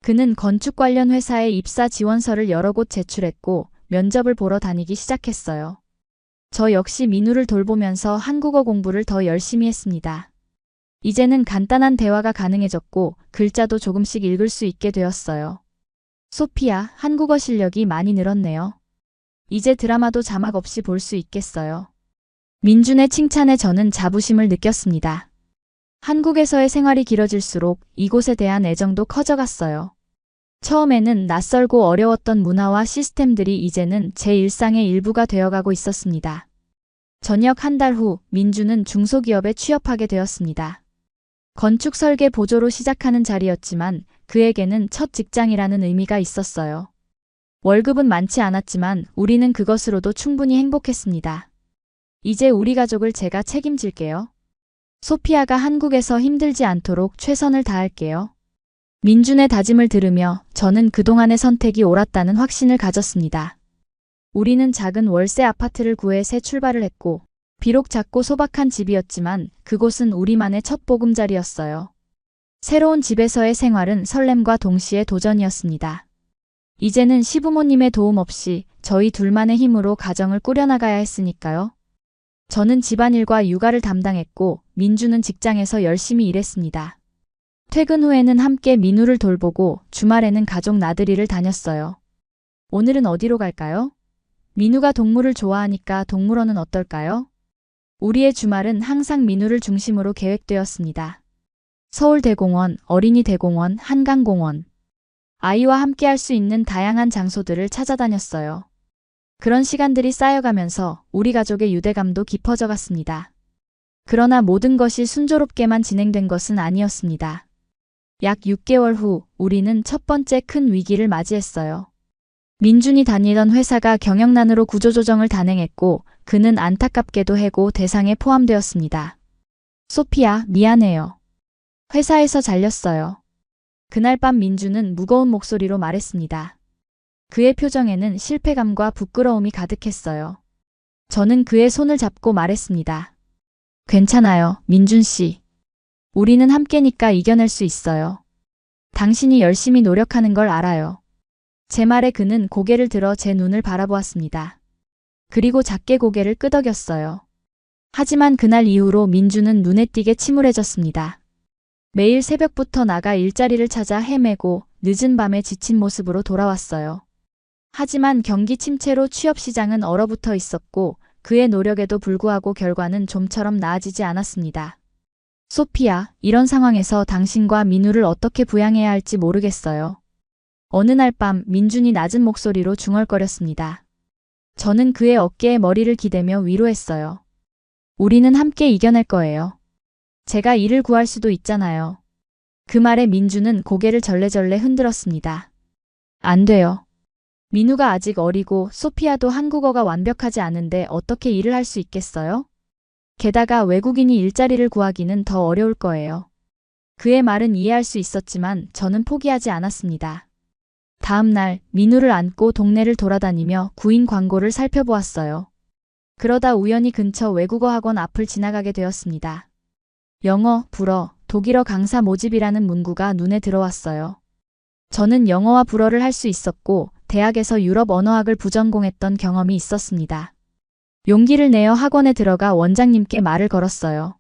그는 건축 관련 회사에 입사 지원서를 여러 곳 제출했고 면접을 보러 다니기 시작했어요. 저 역시 민우를 돌보면서 한국어 공부를 더 열심히 했습니다. 이제는 간단한 대화가 가능해졌고 글자도 조금씩 읽을 수 있게 되었어요. 소피아, 한국어 실력이 많이 늘었네요. 이제 드라마도 자막 없이 볼 수 있겠어요. 민준의 칭찬에 저는 자부심을 느꼈습니다. 한국에서의 생활이 길어질수록 이곳에 대한 애정도 커져갔어요. 처음에는 낯설고 어려웠던 문화와 시스템들이 이제는 제 일상의 일부가 되어가고 있었습니다. 전역 한 달 후 민준은 중소기업에 취업하게 되었습니다. 건축 설계 보조로 시작하는 자리였지만 그에게는 첫 직장이라는 의미가 있었어요. 월급은 많지 않았지만 우리는 그것으로도 충분히 행복했습니다. 이제 우리 가족을 제가 책임질게요. 소피아가 한국에서 힘들지 않도록 최선을 다할게요. 민준의 다짐을 들으며 저는 그동안의 선택이 옳았다는 확신을 가졌습니다. 우리는 작은 월세 아파트를 구해 새 출발을 했고, 비록 작고 소박한 집이었지만 그곳은 우리만의 첫 보금자리였어요. 새로운 집에서의 생활은 설렘과 동시에 도전이었습니다. 이제는 시부모님의 도움 없이 저희 둘만의 힘으로 가정을 꾸려나가야 했으니까요. 저는 집안일과 육아를 담당했고 민주는 직장에서 열심히 일했습니다. 퇴근 후에는 함께 민우를 돌보고 주말에는 가족 나들이를 다녔어요. 오늘은 어디로 갈까요? 민우가 동물을 좋아하니까 동물원은 어떨까요? 우리의 주말은 항상 민우를 중심으로 계획되었습니다. 서울대공원, 어린이대공원, 한강공원. 아이와 함께 할 수 있는 다양한 장소들을 찾아다녔어요. 그런 시간들이 쌓여가면서 우리 가족의 유대감도 깊어져 갔습니다. 그러나 모든 것이 순조롭게만 진행된 것은 아니었습니다. 약 6개월 후 우리는 첫 번째 큰 위기를 맞이했어요. 민준이 다니던 회사가 경영난으로 구조조정을 단행했고 그는 안타깝게도 해고 대상에 포함되었습니다. 소피야, 미안해요. 회사에서 잘렸어요. 그날 밤 민주는 무거운 목소리로 말했습니다. 그의 표정에는 실패감과 부끄러움이 가득했어요. 저는 그의 손을 잡고 말했습니다. 괜찮아요, 민준 씨. 우리는 함께니까 이겨낼 수 있어요. 당신이 열심히 노력하는 걸 알아요. 제 말에 그는 고개를 들어 제 눈을 바라보았습니다. 그리고 작게 고개를 끄덕였어요. 하지만 그날 이후로 민주는 눈에 띄게 침울해졌습니다. 매일 새벽부터 나가 일자리를 찾아 헤매고 늦은 밤에 지친 모습으로 돌아왔어요. 하지만 경기 침체로 취업시장은 얼어붙어 있었고 그의 노력에도 불구하고 결과는 좀처럼 나아지지 않았습니다. 소피야, 이런 상황에서 당신과 민우를 어떻게 부양해야 할지 모르겠어요. 어느 날 밤 민준이 낮은 목소리로 중얼거렸습니다. 저는 그의 어깨에 머리를 기대며 위로했어요. 우리는 함께 이겨낼 거예요. 제가 일을 구할 수도 있잖아요. 그 말에 민주는 고개를 절레절레 흔들었습니다. 안 돼요. 민우가 아직 어리고 소피아도 한국어가 완벽하지 않은데 어떻게 일을 할 수 있겠어요? 게다가 외국인이 일자리를 구하기는 더 어려울 거예요. 그의 말은 이해할 수 있었지만 저는 포기하지 않았습니다. 다음 날 민우를 안고 동네를 돌아다니며 구인 광고를 살펴보았어요. 그러다 우연히 근처 외국어 학원 앞을 지나가게 되었습니다. 영어, 불어, 독일어 강사 모집이라는 문구가 눈에 들어왔어요. 저는 영어와 불어를 할 수 있었고 대학에서 유럽 언어학을 부전공했던 경험이 있었습니다. 용기를 내어 학원에 들어가 원장님께 말을 걸었어요.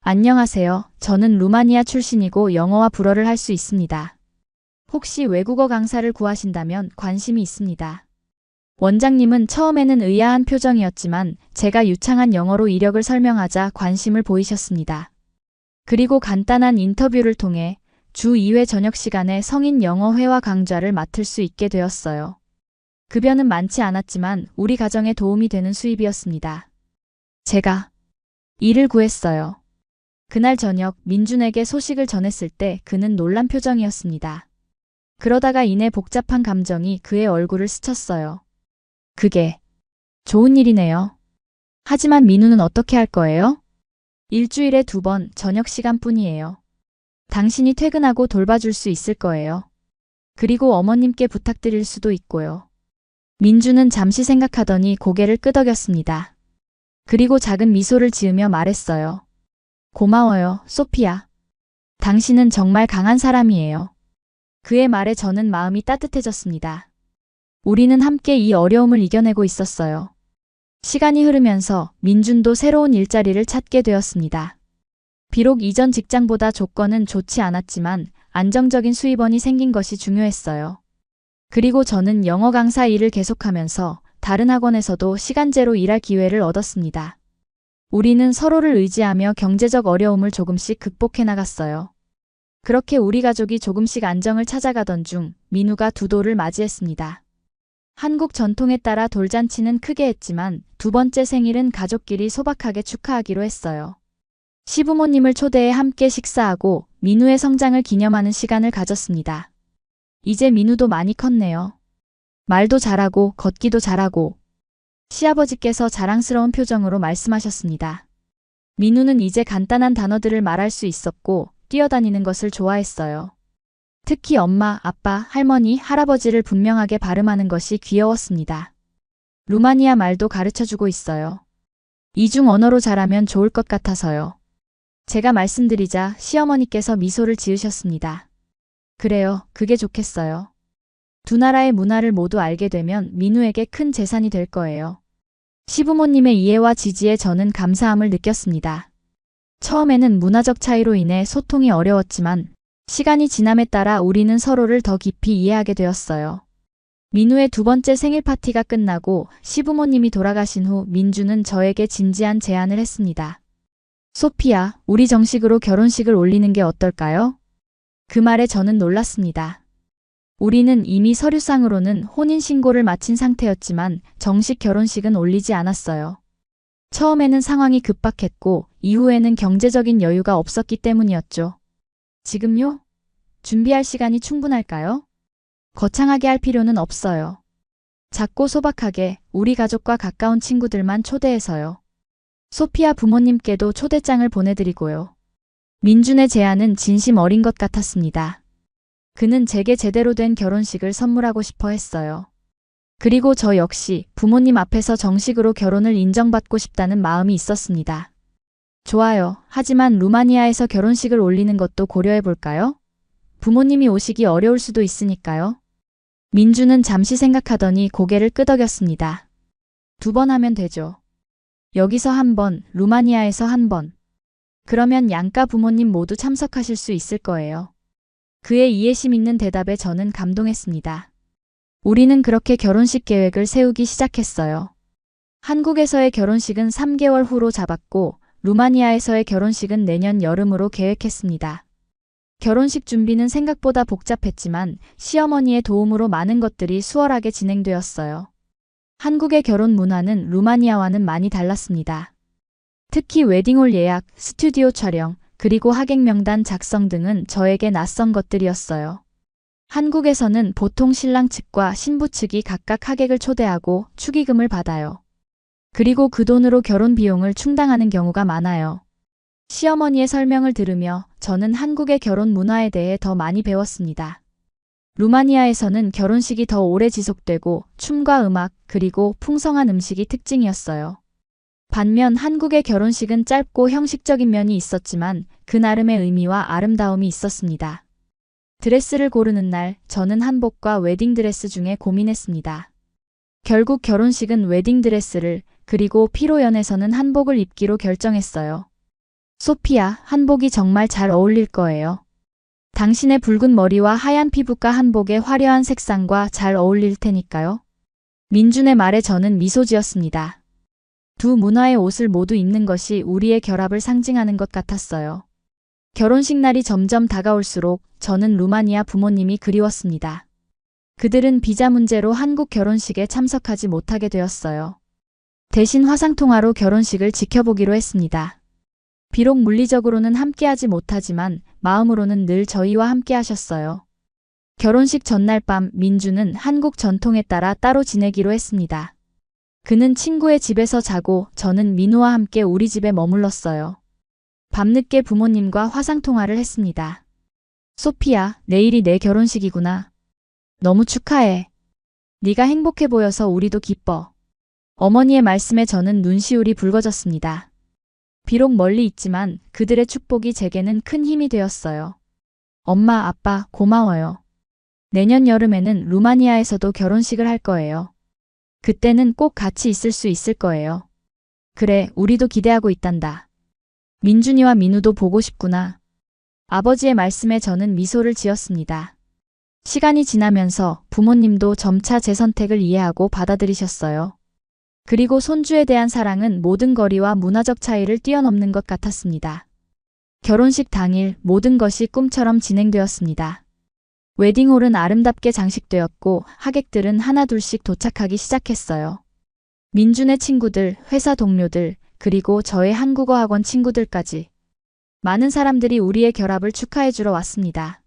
안녕하세요. 저는 루마니아 출신이고 영어와 불어를 할 수 있습니다. 혹시 외국어 강사를 구하신다면 관심이 있습니다. 원장님은 처음에는 의아한 표정이었지만 제가 유창한 영어로 이력을 설명하자 관심을 보이셨습니다. 그리고 간단한 인터뷰를 통해 주 2회 저녁 시간에 성인 영어 회화 강좌를 맡을 수 있게 되었어요. 급여는 많지 않았지만 우리 가정에 도움이 되는 수입이었습니다. 제가 일을 구했어요. 그날 저녁 민준에게 소식을 전했을 때 그는 놀란 표정이었습니다. 그러다가 이내 복잡한 감정이 그의 얼굴을 스쳤어요. 그게 좋은 일이네요. 하지만 민우는 어떻게 할 거예요? 일주일에 2번 저녁 시간뿐이에요. 당신이 퇴근하고 돌봐줄 수 있을 거예요. 그리고 어머님께 부탁드릴 수도 있고요. 민주는 잠시 생각하더니 고개를 끄덕였습니다. 그리고 작은 미소를 지으며 말했어요. 고마워요, 소피야. 당신은 정말 강한 사람이에요. 그의 말에 저는 마음이 따뜻해졌습니다. 우리는 함께 이 어려움을 이겨내고 있었어요. 시간이 흐르면서 민준도 새로운 일자리를 찾게 되었습니다. 비록 이전 직장보다 조건은 좋지 않았지만 안정적인 수입원이 생긴 것이 중요했어요. 그리고 저는 영어 강사 일을 계속하면서 다른 학원에서도 시간제로 일할 기회를 얻었습니다. 우리는 서로를 의지하며 경제적 어려움을 조금씩 극복해 나갔어요. 그렇게 우리 가족이 조금씩 안정을 찾아가던 중 민우가 두 돌을 맞이했습니다. 한국 전통에 따라 돌잔치는 크게 했지만 두 번째 생일은 가족끼리 소박하게 축하하기로 했어요. 시부모님을 초대해 함께 식사하고 민우의 성장을 기념하는 시간을 가졌습니다. 이제 민우도 많이 컸네요. 말도 잘하고 걷기도 잘하고. 시아버지께서 자랑스러운 표정으로 말씀하셨습니다. 민우는 이제 간단한 단어들을 말할 수 있었고 뛰어다니는 것을 좋아했어요. 특히 엄마, 아빠, 할머니, 할아버지를 분명하게 발음하는 것이 귀여웠습니다. 루마니아 말도 가르쳐주고 있어요. 이중 언어로 잘하면 좋을 것 같아서요. 제가 말씀드리자 시어머니께서 미소를 지으셨습니다. 그래요, 그게 좋겠어요. 두 나라의 문화를 모두 알게 되면 민우에게 큰 재산이 될 거예요. 시부모님의 이해와 지지에 저는 감사함을 느꼈습니다. 처음에는 문화적 차이로 인해 소통이 어려웠지만 시간이 지남에 따라 우리는 서로를 더 깊이 이해하게 되었어요. 민우의 두 번째 생일 파티가 끝나고 시부모님이 돌아가신 후 민주는 저에게 진지한 제안을 했습니다. 소피야, 우리 정식으로 결혼식을 올리는 게 어떨까요? 그 말에 저는 놀랐습니다. 우리는 이미 서류상으로는 혼인신고를 마친 상태였지만 정식 결혼식은 올리지 않았어요. 처음에는 상황이 급박했고 이후에는 경제적인 여유가 없었기 때문이었죠. 지금요? 준비할 시간이 충분할까요? 거창하게 할 필요는 없어요. 작고 소박하게 우리 가족과 가까운 친구들만 초대해서요. 소피아 부모님께도 초대장을 보내드리고요. 민준의 제안은 진심 어린 것 같았습니다. 그는 제게 제대로 된 결혼식을 선물하고 싶어 했어요. 그리고 저 역시 부모님 앞에서 정식으로 결혼을 인정받고 싶다는 마음이 있었습니다. 좋아요. 하지만 루마니아에서 결혼식을 올리는 것도 고려해 볼까요? 부모님이 오시기 어려울 수도 있으니까요. 민주는 잠시 생각하더니 고개를 끄덕였습니다. 2번 하면 되죠. 여기서 1번, 루마니아에서 1번. 그러면 양가 부모님 모두 참석하실 수 있을 거예요. 그의 이해심 있는 대답에 저는 감동했습니다. 우리는 그렇게 결혼식 계획을 세우기 시작했어요. 한국에서의 결혼식은 3개월 후로 잡았고 루마니아에서의 결혼식은 내년 여름으로 계획했습니다. 결혼식 준비는 생각보다 복잡했지만 시어머니의 도움으로 많은 것들이 수월하게 진행되었어요. 한국의 결혼 문화는 루마니아와는 많이 달랐습니다. 특히 웨딩홀 예약, 스튜디오 촬영, 그리고 하객 명단 작성 등은 저에게 낯선 것들이었어요. 한국에서는 보통 신랑 측과 신부 측이 각각 하객을 초대하고 축의금을 받아요. 그리고 그 돈으로 결혼 비용을 충당하는 경우가 많아요. 시어머니의 설명을 들으며 저는 한국의 결혼 문화에 대해 더 많이 배웠습니다. 루마니아에서는 결혼식이 더 오래 지속되고 춤과 음악 그리고 풍성한 음식이 특징이었어요. 반면 한국의 결혼식은 짧고 형식적인 면이 있었지만 그 나름의 의미와 아름다움이 있었습니다. 드레스를 고르는 날 저는 한복과 웨딩드레스 중에 고민했습니다. 결국 결혼식은 웨딩드레스를 그리고 피로연에서는 한복을 입기로 결정했어요. 소피아, 한복이 정말 잘 어울릴 거예요. 당신의 붉은 머리와 하얀 피부가 한복의 화려한 색상과 잘 어울릴 테니까요. 민준의 말에 저는 미소 지었습니다. 두 문화의 옷을 모두 입는 것이 우리의 결합을 상징하는 것 같았어요. 결혼식 날이 점점 다가올수록 저는 루마니아 부모님이 그리웠습니다. 그들은 비자 문제로 한국 결혼식에 참석하지 못하게 되었어요. 대신 화상통화로 결혼식을 지켜보기로 했습니다. 비록 물리적으로는 함께하지 못하지만 마음으로는 늘 저희와 함께 하셨어요. 결혼식 전날 밤 민주는 한국 전통에 따라 따로 지내기로 했습니다. 그는 친구의 집에서 자고 저는 민우와 함께 우리 집에 머물렀어요. 밤늦게 부모님과 화상통화를 했습니다. 소피야, 내일이 내 결혼식이구나. 너무 축하해. 네가 행복해 보여서 우리도 기뻐. 어머니의 말씀에 저는 눈시울이 붉어졌습니다. 비록 멀리 있지만 그들의 축복이 제게는 큰 힘이 되었어요. 엄마, 아빠, 고마워요. 내년 여름에는 루마니아에서도 결혼식을 할 거예요. 그때는 꼭 같이 있을 수 있을 거예요. 그래, 우리도 기대하고 있단다. 민준이와 민우도 보고 싶구나. 아버지의 말씀에 저는 미소를 지었습니다. 시간이 지나면서 부모님도 점차 제 선택을 이해하고 받아들이셨어요. 그리고 손주에 대한 사랑은 모든 거리와 문화적 차이를 뛰어넘는 것 같았습니다. 결혼식 당일 모든 것이 꿈처럼 진행되었습니다. 웨딩홀은 아름답게 장식되었고 하객들은 하나둘씩 도착하기 시작했어요. 민준의 친구들, 회사 동료들, 그리고 저의 한국어 학원 친구들까지. 많은 사람들이 우리의 결합을 축하해주러 왔습니다.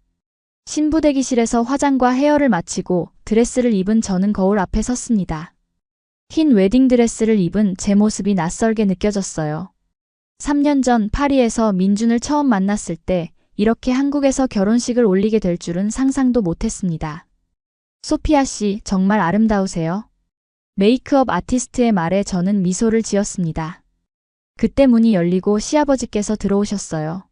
신부 대기실에서 화장과 헤어를 마치고 드레스를 입은 저는 거울 앞에 섰습니다. 흰 웨딩드레스를 입은 제 모습이 낯설게 느껴졌어요. 3년 전 파리에서 민준을 처음 만났을 때 이렇게 한국에서 결혼식을 올리게 될 줄은 상상도 못했습니다. 소피아 씨, 정말 아름다우세요. 메이크업 아티스트의 말에 저는 미소를 지었습니다. 그때 문이 열리고 시아버지께서 들어오셨어요.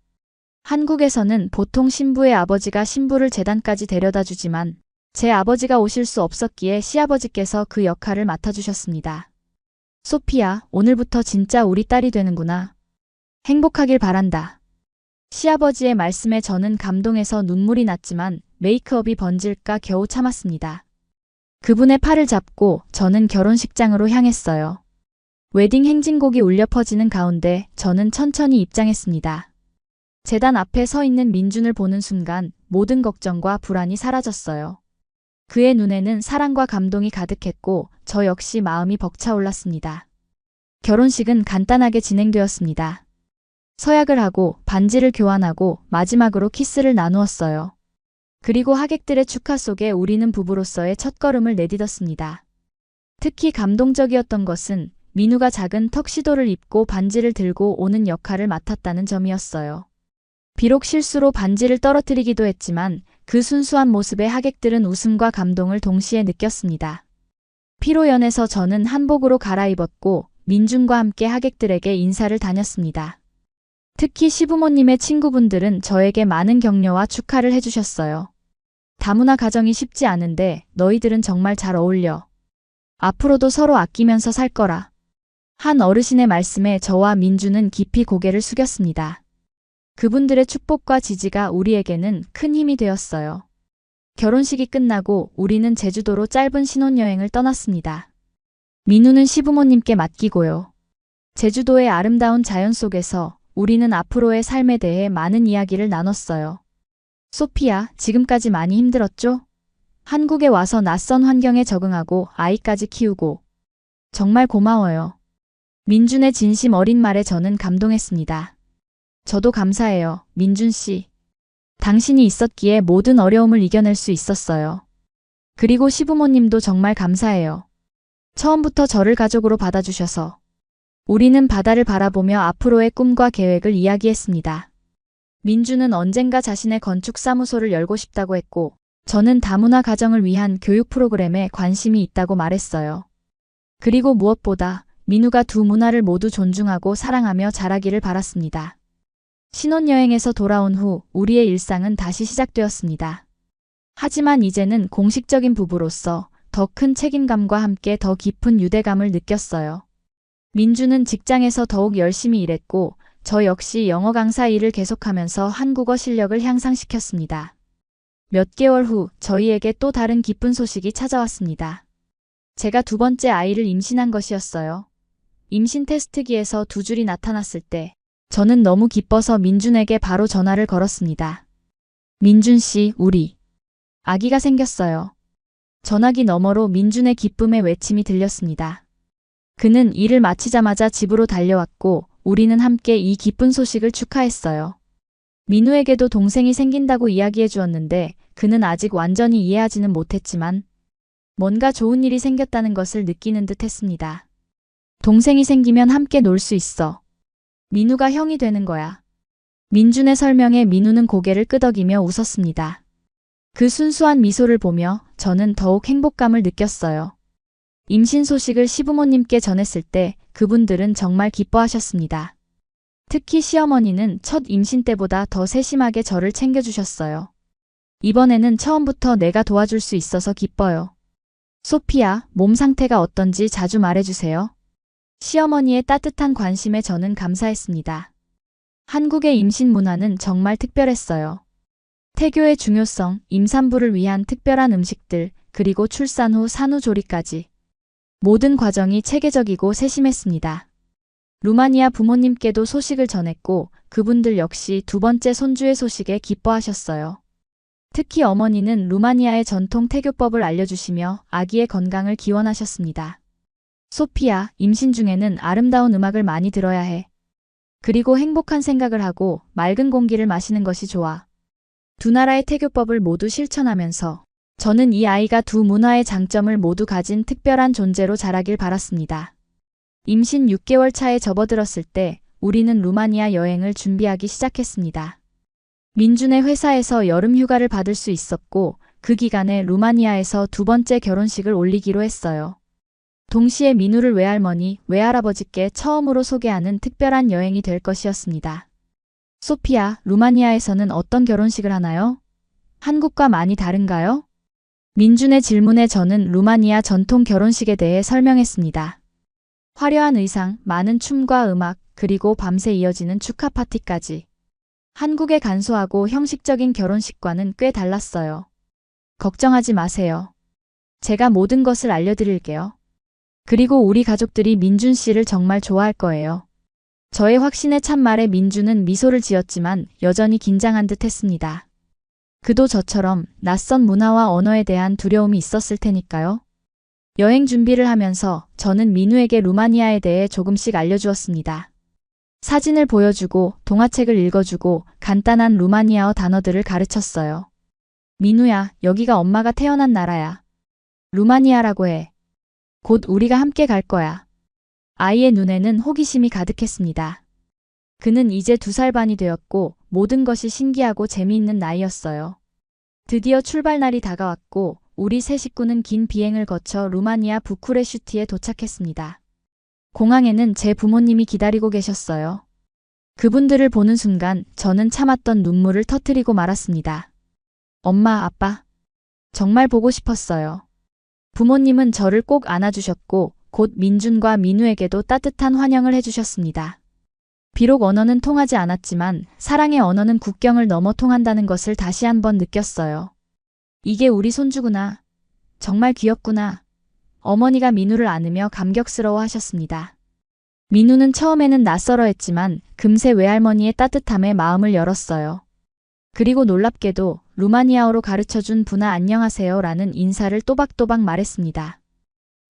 한국에서는 보통 신부의 아버지가 신부를 제단까지 데려다 주지만 제 아버지가 오실 수 없었기에 시아버지께서 그 역할을 맡아주셨습니다. 소피아, 오늘부터 진짜 우리 딸이 되는구나. 행복하길 바란다. 시아버지의 말씀에 저는 감동해서 눈물이 났지만 메이크업이 번질까 겨우 참았습니다. 그분의 팔을 잡고 저는 결혼식장으로 향했어요. 웨딩 행진곡이 울려 퍼지는 가운데 저는 천천히 입장했습니다. 제단 앞에 서 있는 민준을 보는 순간 모든 걱정과 불안이 사라졌어요. 그의 눈에는 사랑과 감동이 가득했고 저 역시 마음이 벅차올랐습니다. 결혼식은 간단하게 진행되었습니다. 서약을 하고 반지를 교환하고 마지막으로 키스를 나누었어요. 그리고 하객들의 축하 속에 우리는 부부로서의 첫걸음을 내딛었습니다. 특히 감동적이었던 것은 민우가 작은 턱시도를 입고 반지를 들고 오는 역할을 맡았다는 점이었어요. 비록 실수로 반지를 떨어뜨리기도 했지만 그 순수한 모습에 하객들은 웃음과 감동을 동시에 느꼈습니다. 피로연해서 저는 한복으로 갈아입었고 민준과 함께 하객들에게 인사를 다녔습니다. 특히 시부모님의 친구분들은 저에게 많은 격려와 축하를 해주셨어요. 다문화 가정이 쉽지 않은데 너희들은 정말 잘 어울려. 앞으로도 서로 아끼면서 살 거라. 한 어르신의 말씀에 저와 민준은 깊이 고개를 숙였습니다. 그분들의 축복과 지지가 우리에게는 큰 힘이 되었어요. 결혼식이 끝나고 우리는 제주도로 짧은 신혼여행을 떠났습니다. 민우는 시부모님께 맡기고요. 제주도의 아름다운 자연 속에서 우리는 앞으로의 삶에 대해 많은 이야기를 나눴어요. 소피아, 지금까지 많이 힘들었죠? 한국에 와서 낯선 환경에 적응하고 아이까지 키우고. 정말 고마워요. 민준의 진심 어린 말에 저는 감동했습니다. 저도 감사해요, 민준 씨. 당신이 있었기에 모든 어려움을 이겨낼 수 있었어요. 그리고 시부모님도 정말 감사해요. 처음부터 저를 가족으로 받아주셔서. 우리는 바다를 바라보며 앞으로의 꿈과 계획을 이야기했습니다. 민준은 언젠가 자신의 건축사무소를 열고 싶다고 했고, 저는 다문화 가정을 위한 교육 프로그램에 관심이 있다고 말했어요. 그리고 무엇보다 민우가 두 문화를 모두 존중하고 사랑하며 자라기를 바랐습니다. 신혼여행에서 돌아온 후 우리의 일상은 다시 시작되었습니다. 하지만 이제는 공식적인 부부로서 더 큰 책임감과 함께 더 깊은 유대감을 느꼈어요. 민주는 직장에서 더욱 열심히 일했고 저 역시 영어 강사 일을 계속하면서 한국어 실력을 향상시켰습니다. 몇 개월 후 저희에게 또 다른 기쁜 소식이 찾아왔습니다. 제가 두 번째 아이를 임신한 것이었어요. 임신 테스트기에서 두 줄이 나타났을 때 저는 너무 기뻐서 민준에게 바로 전화를 걸었습니다. 민준 씨, 우리 아기가 생겼어요. 전화기 너머로 민준의 기쁨의 외침이 들렸습니다. 그는 일을 마치자마자 집으로 달려왔고 우리는 함께 이 기쁜 소식을 축하했어요. 민우에게도 동생이 생긴다고 이야기해 주었는데 그는 아직 완전히 이해하지는 못했지만 뭔가 좋은 일이 생겼다는 것을 느끼는 듯 했습니다. 동생이 생기면 함께 놀 수 있어. 민우가 형이 되는 거야. 민준의 설명에 민우는 고개를 끄덕이며 웃었습니다. 그 순수한 미소를 보며 저는 더욱 행복감을 느꼈어요. 임신 소식을 시부모님께 전했을 때 그분들은 정말 기뻐하셨습니다. 특히 시어머니는 첫 임신 때보다 더 세심하게 저를 챙겨주셨어요. 이번에는 처음부터 내가 도와줄 수 있어서 기뻐요. 소피아, 몸 상태가 어떤지 자주 말해주세요. 시어머니의 따뜻한 관심에 저는 감사했습니다. 한국의 임신 문화는 정말 특별했어요. 태교의 중요성, 임산부를 위한 특별한 음식들, 그리고 출산 후 산후조리까지. 모든 과정이 체계적이고 세심했습니다. 루마니아 부모님께도 소식을 전했고 그분들 역시 두 번째 손주의 소식에 기뻐하셨어요. 특히 어머니는 루마니아의 전통 태교법을 알려주시며 아기의 건강을 기원하셨습니다. 소피아, 임신 중에는 아름다운 음악을 많이 들어야 해. 그리고 행복한 생각을 하고 맑은 공기를 마시는 것이 좋아. 두 나라의 태교법을 모두 실천하면서 저는 이 아이가 두 문화의 장점을 모두 가진 특별한 존재로 자라길 바랐습니다. 임신 6개월 차에 접어들었을 때 우리는 루마니아 여행을 준비하기 시작했습니다. 민준의 회사에서 여름 휴가를 받을 수 있었고 그 기간에 루마니아에서 두 번째 결혼식을 올리기로 했어요. 동시에 민우를 외할머니, 외할아버지께 처음으로 소개하는 특별한 여행이 될 것이었습니다. 소피아, 루마니아에서는 어떤 결혼식을 하나요? 한국과 많이 다른가요? 민준의 질문에 저는 루마니아 전통 결혼식에 대해 설명했습니다. 화려한 의상, 많은 춤과 음악, 그리고 밤새 이어지는 축하 파티까지. 한국의 간소하고 형식적인 결혼식과는 꽤 달랐어요. 걱정하지 마세요. 제가 모든 것을 알려드릴게요. 그리고 우리 가족들이 민준 씨를 정말 좋아할 거예요. 저의 확신에 찬말에 민준은 미소를 지었지만 여전히 긴장한 듯 했습니다. 그도 저처럼 낯선 문화와 언어에 대한 두려움이 있었을 테니까요. 여행 준비를 하면서 저는 민우에게 루마니아에 대해 조금씩 알려주었습니다. 사진을 보여주고 동화책을 읽어주고 간단한 루마니아어 단어들을 가르쳤어요. 민우야, 여기가 엄마가 태어난 나라야. 루마니아라고 해. 곧 우리가 함께 갈 거야. 아이의 눈에는 호기심이 가득했습니다. 그는 이제 2살 반이 되었고 모든 것이 신기하고 재미있는 나이였어요. 드디어 출발 날이 다가왔고 우리 세 식구는 긴 비행을 거쳐 루마니아 부쿠레슈티에 도착했습니다. 공항에는 제 부모님이 기다리고 계셨어요. 그분들을 보는 순간 저는 참았던 눈물을 터뜨리고 말았습니다. 엄마, 아빠. 정말 보고 싶었어요. 부모님은 저를 꼭 안아주셨고 곧 민준과 민우에게도 따뜻한 환영을 해주셨습니다. 비록 언어는 통하지 않았지만 사랑의 언어는 국경을 넘어 통한다는 것을 다시 한번 느꼈어요. 이게 우리 손주구나. 정말 귀엽구나. 어머니가 민우를 안으며 감격스러워 하셨습니다. 민우는 처음에는 낯설어 했지만 금세 외할머니의 따뜻함에 마음을 열었어요. 그리고 놀랍게도 루마니아어로 가르쳐준 분아 안녕하세요 라는 인사를 또박또박 말했습니다.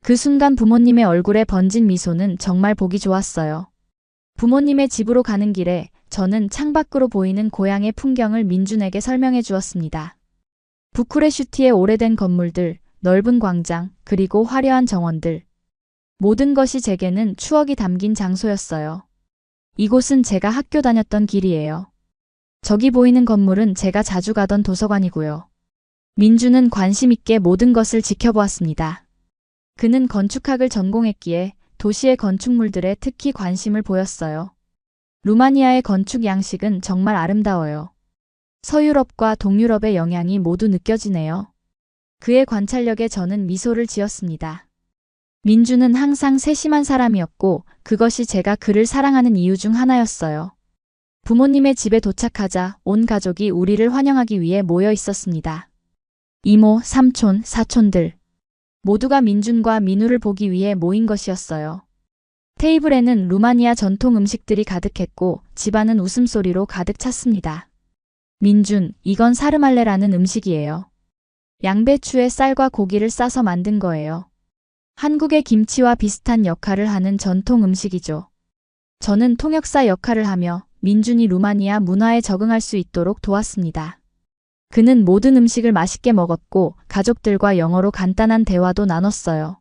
그 순간 부모님의 얼굴에 번진 미소는 정말 보기 좋았어요. 부모님의 집으로 가는 길에 저는 창밖으로 보이는 고향의 풍경을 민준에게 설명해 주었습니다. 부쿠레슈티의 오래된 건물들, 넓은 광장, 그리고 화려한 정원들. 모든 것이 제게는 추억이 담긴 장소였어요. 이곳은 제가 학교 다녔던 길이에요. 저기 보이는 건물은 제가 자주 가던 도서관이고요. 민준은 관심 있게 모든 것을 지켜보았습니다. 그는 건축학을 전공했기에 도시의 건축물들에 특히 관심을 보였어요. 루마니아의 건축 양식은 정말 아름다워요. 서유럽과 동유럽의 영향이 모두 느껴지네요. 그의 관찰력에 저는 미소를 지었습니다. 민준은 항상 세심한 사람이었고 그것이 제가 그를 사랑하는 이유 중 하나였어요. 부모님의 집에 도착하자 온 가족이 우리를 환영하기 위해 모여 있었습니다. 이모, 삼촌, 사촌들. 모두가 민준과 민우를 보기 위해 모인 것이었어요. 테이블에는 루마니아 전통 음식들이 가득했고 집안은 웃음소리로 가득 찼습니다. 민준, 이건 사르말레라는 음식이에요. 양배추에 쌀과 고기를 싸서 만든 거예요. 한국의 김치와 비슷한 역할을 하는 전통 음식이죠. 저는 통역사 역할을 하며 민준이 루마니아 문화에 적응할 수 있도록 도왔습니다. 그는 모든 음식을 맛있게 먹었고 가족들과 영어로 간단한 대화도 나눴어요.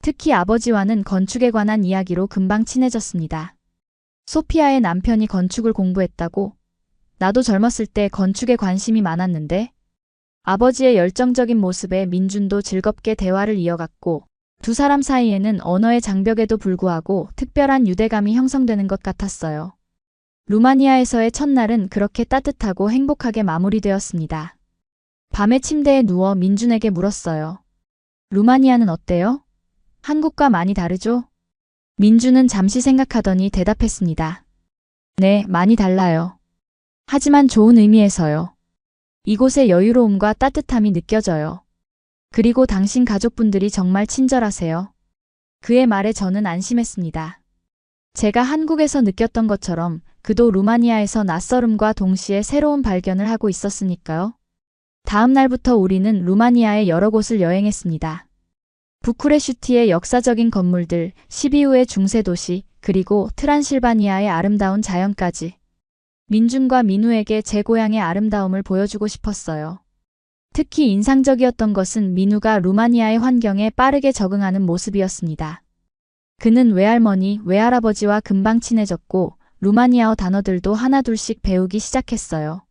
특히 아버지와는 건축에 관한 이야기로 금방 친해졌습니다. 소피아의 남편이 건축을 공부했다고? 나도 젊었을 때 건축에 관심이 많았는데? 아버지의 열정적인 모습에 민준도 즐겁게 대화를 이어갔고 두 사람 사이에는 언어의 장벽에도 불구하고 특별한 유대감이 형성되는 것 같았어요. 루마니아에서의 첫날은 그렇게 따뜻하고 행복하게 마무리되었습니다. 밤에 침대에 누워 민준에게 물었어요. 루마니아는 어때요? 한국과 많이 다르죠? 민준은 잠시 생각하더니 대답했습니다. 네, 많이 달라요. 하지만 좋은 의미에서요. 이곳의 여유로움과 따뜻함이 느껴져요. 그리고 당신 가족분들이 정말 친절하세요. 그의 말에 저는 안심했습니다. 제가 한국에서 느꼈던 것처럼 그도 루마니아에서 낯설음과 동시에 새로운 발견을 하고 있었으니까요. 다음 날부터 우리는 루마니아의 여러 곳을 여행했습니다. 부쿠레슈티의 역사적인 건물들, 시비우의 중세 도시, 그리고 트란실바니아의 아름다운 자연까지. 민준과 민우에게 제 고향의 아름다움을 보여주고 싶었어요. 특히 인상적이었던 것은 민우가 루마니아의 환경에 빠르게 적응하는 모습이었습니다. 그는 외할머니, 외할아버지와 금방 친해졌고 루마니아어 단어들도 하나둘씩 배우기 시작했어요.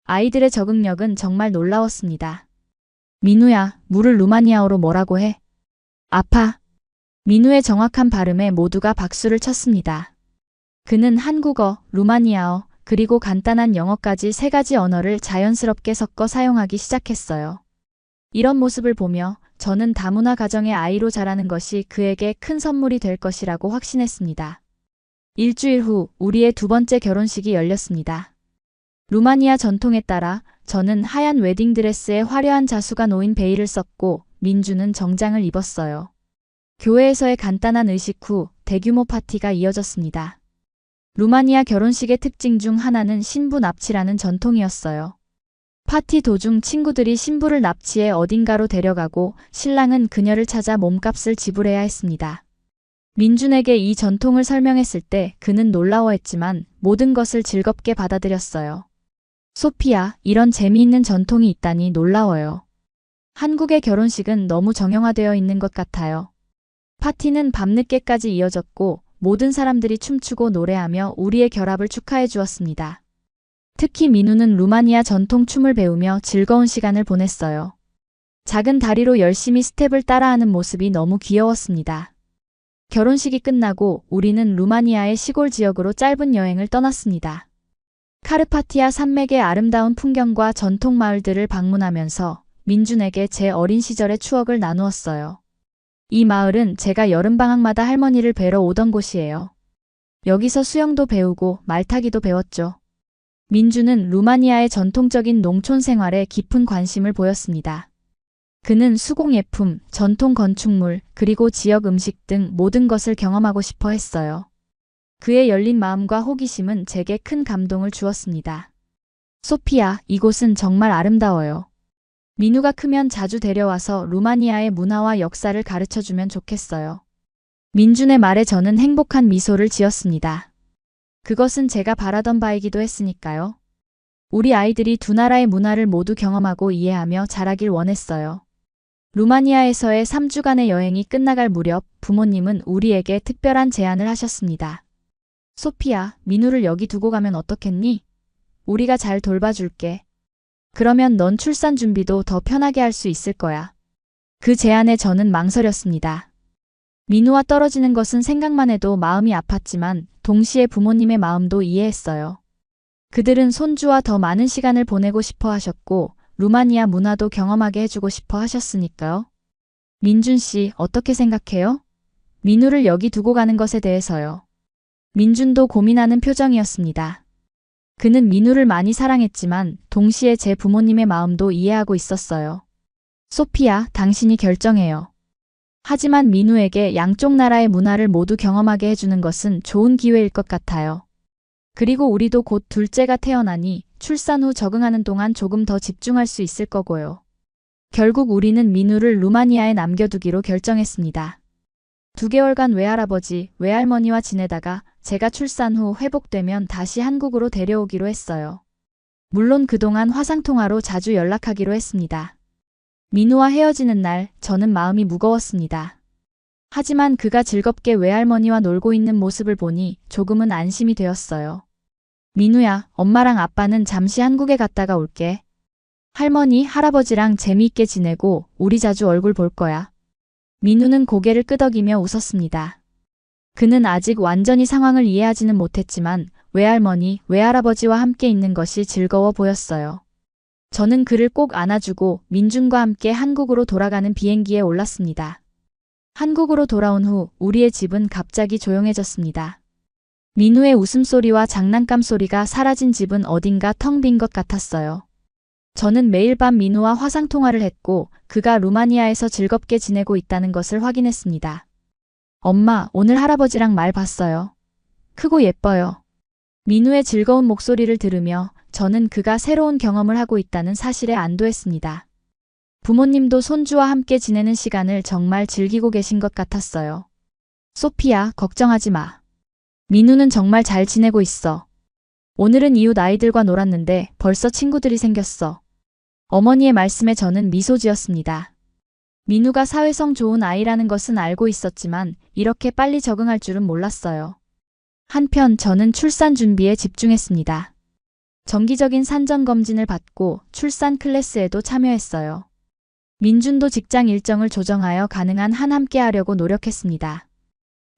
아이들의 적응력은 정말 놀라웠습니다. 민우야, 물을 루마니아어로 뭐라고 해? 아파. 민우의 정확한 발음에 모두가 박수를 쳤습니다. 그는 한국어, 루마니아어, 그리고 간단한 영어까지 세 가지 언어를 자연스럽게 섞어 사용하기 시작했어요. 이런 모습을 보며 저는 다문화 가정의 아이로 자라는 것이 그에게 큰 선물이 될 것이라고 확신했습니다. 일주일 후 우리의 두 번째 결혼식이 열렸습니다. 루마니아 전통에 따라 저는 하얀 웨딩드레스에 화려한 자수가 놓인 베일을 썼고 민주는 정장을 입었어요. 교회에서의 간단한 의식 후 대규모 파티가 이어졌습니다. 루마니아 결혼식의 특징 중 하나는 신부 납치라는 전통이었어요. 파티 도중 친구들이 신부를 납치해 어딘가로 데려가고 신랑은 그녀를 찾아 몸값을 지불해야 했습니다. 민준에게 이 전통을 설명했을 때 그는 놀라워했지만 모든 것을 즐겁게 받아들였어요. 소피야, 이런 재미있는 전통이 있다니 놀라워요. 한국의 결혼식은 너무 정형화되어 있는 것 같아요. 파티는 밤늦게까지 이어졌고 모든 사람들이 춤추고 노래하며 우리의 결합을 축하해 주었습니다. 특히 민우는 루마니아 전통 춤을 배우며 즐거운 시간을 보냈어요. 작은 다리로 열심히 스텝을 따라하는 모습이 너무 귀여웠습니다. 결혼식이 끝나고 우리는 루마니아의 시골 지역으로 짧은 여행을 떠났습니다. 카르파티아 산맥의 아름다운 풍경과 전통 마을들을 방문하면서 민준에게 제 어린 시절의 추억을 나누었어요. 이 마을은 제가 여름방학마다 할머니를 뵈러 오던 곳이에요. 여기서 수영도 배우고 말타기도 배웠죠. 민주는 루마니아의 전통적인 농촌 생활에 깊은 관심을 보였습니다. 그는 수공예품, 전통 건축물, 그리고 지역 음식 등 모든 것을 경험하고 싶어 했어요. 그의 열린 마음과 호기심은 제게 큰 감동을 주었습니다. 소피야, 이곳은 정말 아름다워요. 민우가 크면 자주 데려와서 루마니아의 문화와 역사를 가르쳐주면 좋겠어요. 민준의 말에 저는 행복한 미소를 지었습니다. 그것은 제가 바라던 바이기도 했으니까요. 우리 아이들이 두 나라의 문화를 모두 경험하고 이해하며 자라길 원했어요. 루마니아에서의 3주간의 여행이 끝나갈 무렵 부모님은 우리에게 특별한 제안을 하셨습니다. 소피야, 민우를 여기 두고 가면 어떻겠니? 우리가 잘 돌봐줄게. 그러면 넌 출산 준비도 더 편하게 할 수 있을 거야. 그 제안에 저는 망설였습니다. 민우와 떨어지는 것은 생각만 해도 마음이 아팠지만 동시에 부모님의 마음도 이해했어요. 그들은 손주와 더 많은 시간을 보내고 싶어 하셨고 루마니아 문화도 경험하게 해주고 싶어 하셨으니까요. 민준 씨, 어떻게 생각해요? 민우를 여기 두고 가는 것에 대해서요. 민준도 고민하는 표정이었습니다. 그는 민우를 많이 사랑했지만 동시에 제 부모님의 마음도 이해하고 있었어요. 소피야, 당신이 결정해요. 하지만 민우에게 양쪽 나라의 문화를 모두 경험하게 해주는 것은 좋은 기회일 것 같아요. 그리고 우리도 곧 둘째가 태어나니 출산 후 적응하는 동안 조금 더 집중할 수 있을 거고요. 결국 우리는 민우를 루마니아에 남겨두기로 결정했습니다. 2개월간 외할아버지, 외할머니와 지내다가 제가 출산 후 회복되면 다시 한국으로 데려오기로 했어요. 물론 그동안 화상통화로 자주 연락하기로 했습니다. 민우와 헤어지는 날 저는 마음이 무거웠습니다. 하지만 그가 즐겁게 외할머니와 놀고 있는 모습을 보니 조금은 안심이 되었어요. 민우야, 엄마랑 아빠는 잠시 한국에 갔다가 올게. 할머니, 할아버지랑 재미있게 지내고 우리 자주 얼굴 볼 거야. 민우는 고개를 끄덕이며 웃었습니다. 그는 아직 완전히 상황을 이해하지는 못했지만 외할머니, 외할아버지와 함께 있는 것이 즐거워 보였어요. 저는 그를 꼭 안아주고 민준과 함께 한국으로 돌아가는 비행기에 올랐습니다. 한국으로 돌아온 후 우리의 집은 갑자기 조용해졌습니다. 민우의 웃음소리와 장난감 소리가 사라진 집은 어딘가 텅 빈 것 같았어요. 저는 매일 밤 민우와 화상통화를 했고 그가 루마니아에서 즐겁게 지내고 있다는 것을 확인했습니다. 엄마, 오늘 할아버지랑 말 봤어요. 크고 예뻐요. 민우의 즐거운 목소리를 들으며 저는 그가 새로운 경험을 하고 있다는 사실에 안도했습니다. 부모님도 손주와 함께 지내는 시간을 정말 즐기고 계신 것 같았어요. 소피야, 걱정하지 마. 민우는 정말 잘 지내고 있어. 오늘은 이웃 아이들과 놀았는데 벌써 친구들이 생겼어. 어머니의 말씀에 저는 미소 지었습니다. 민우가 사회성 좋은 아이라는 것은 알고 있었지만 이렇게 빨리 적응할 줄은 몰랐어요. 한편 저는 출산 준비에 집중했습니다. 정기적인 산전 검진을 받고 출산 클래스에도 참여했어요. 민준도 직장 일정을 조정하여 가능한 한 함께하려고 노력했습니다.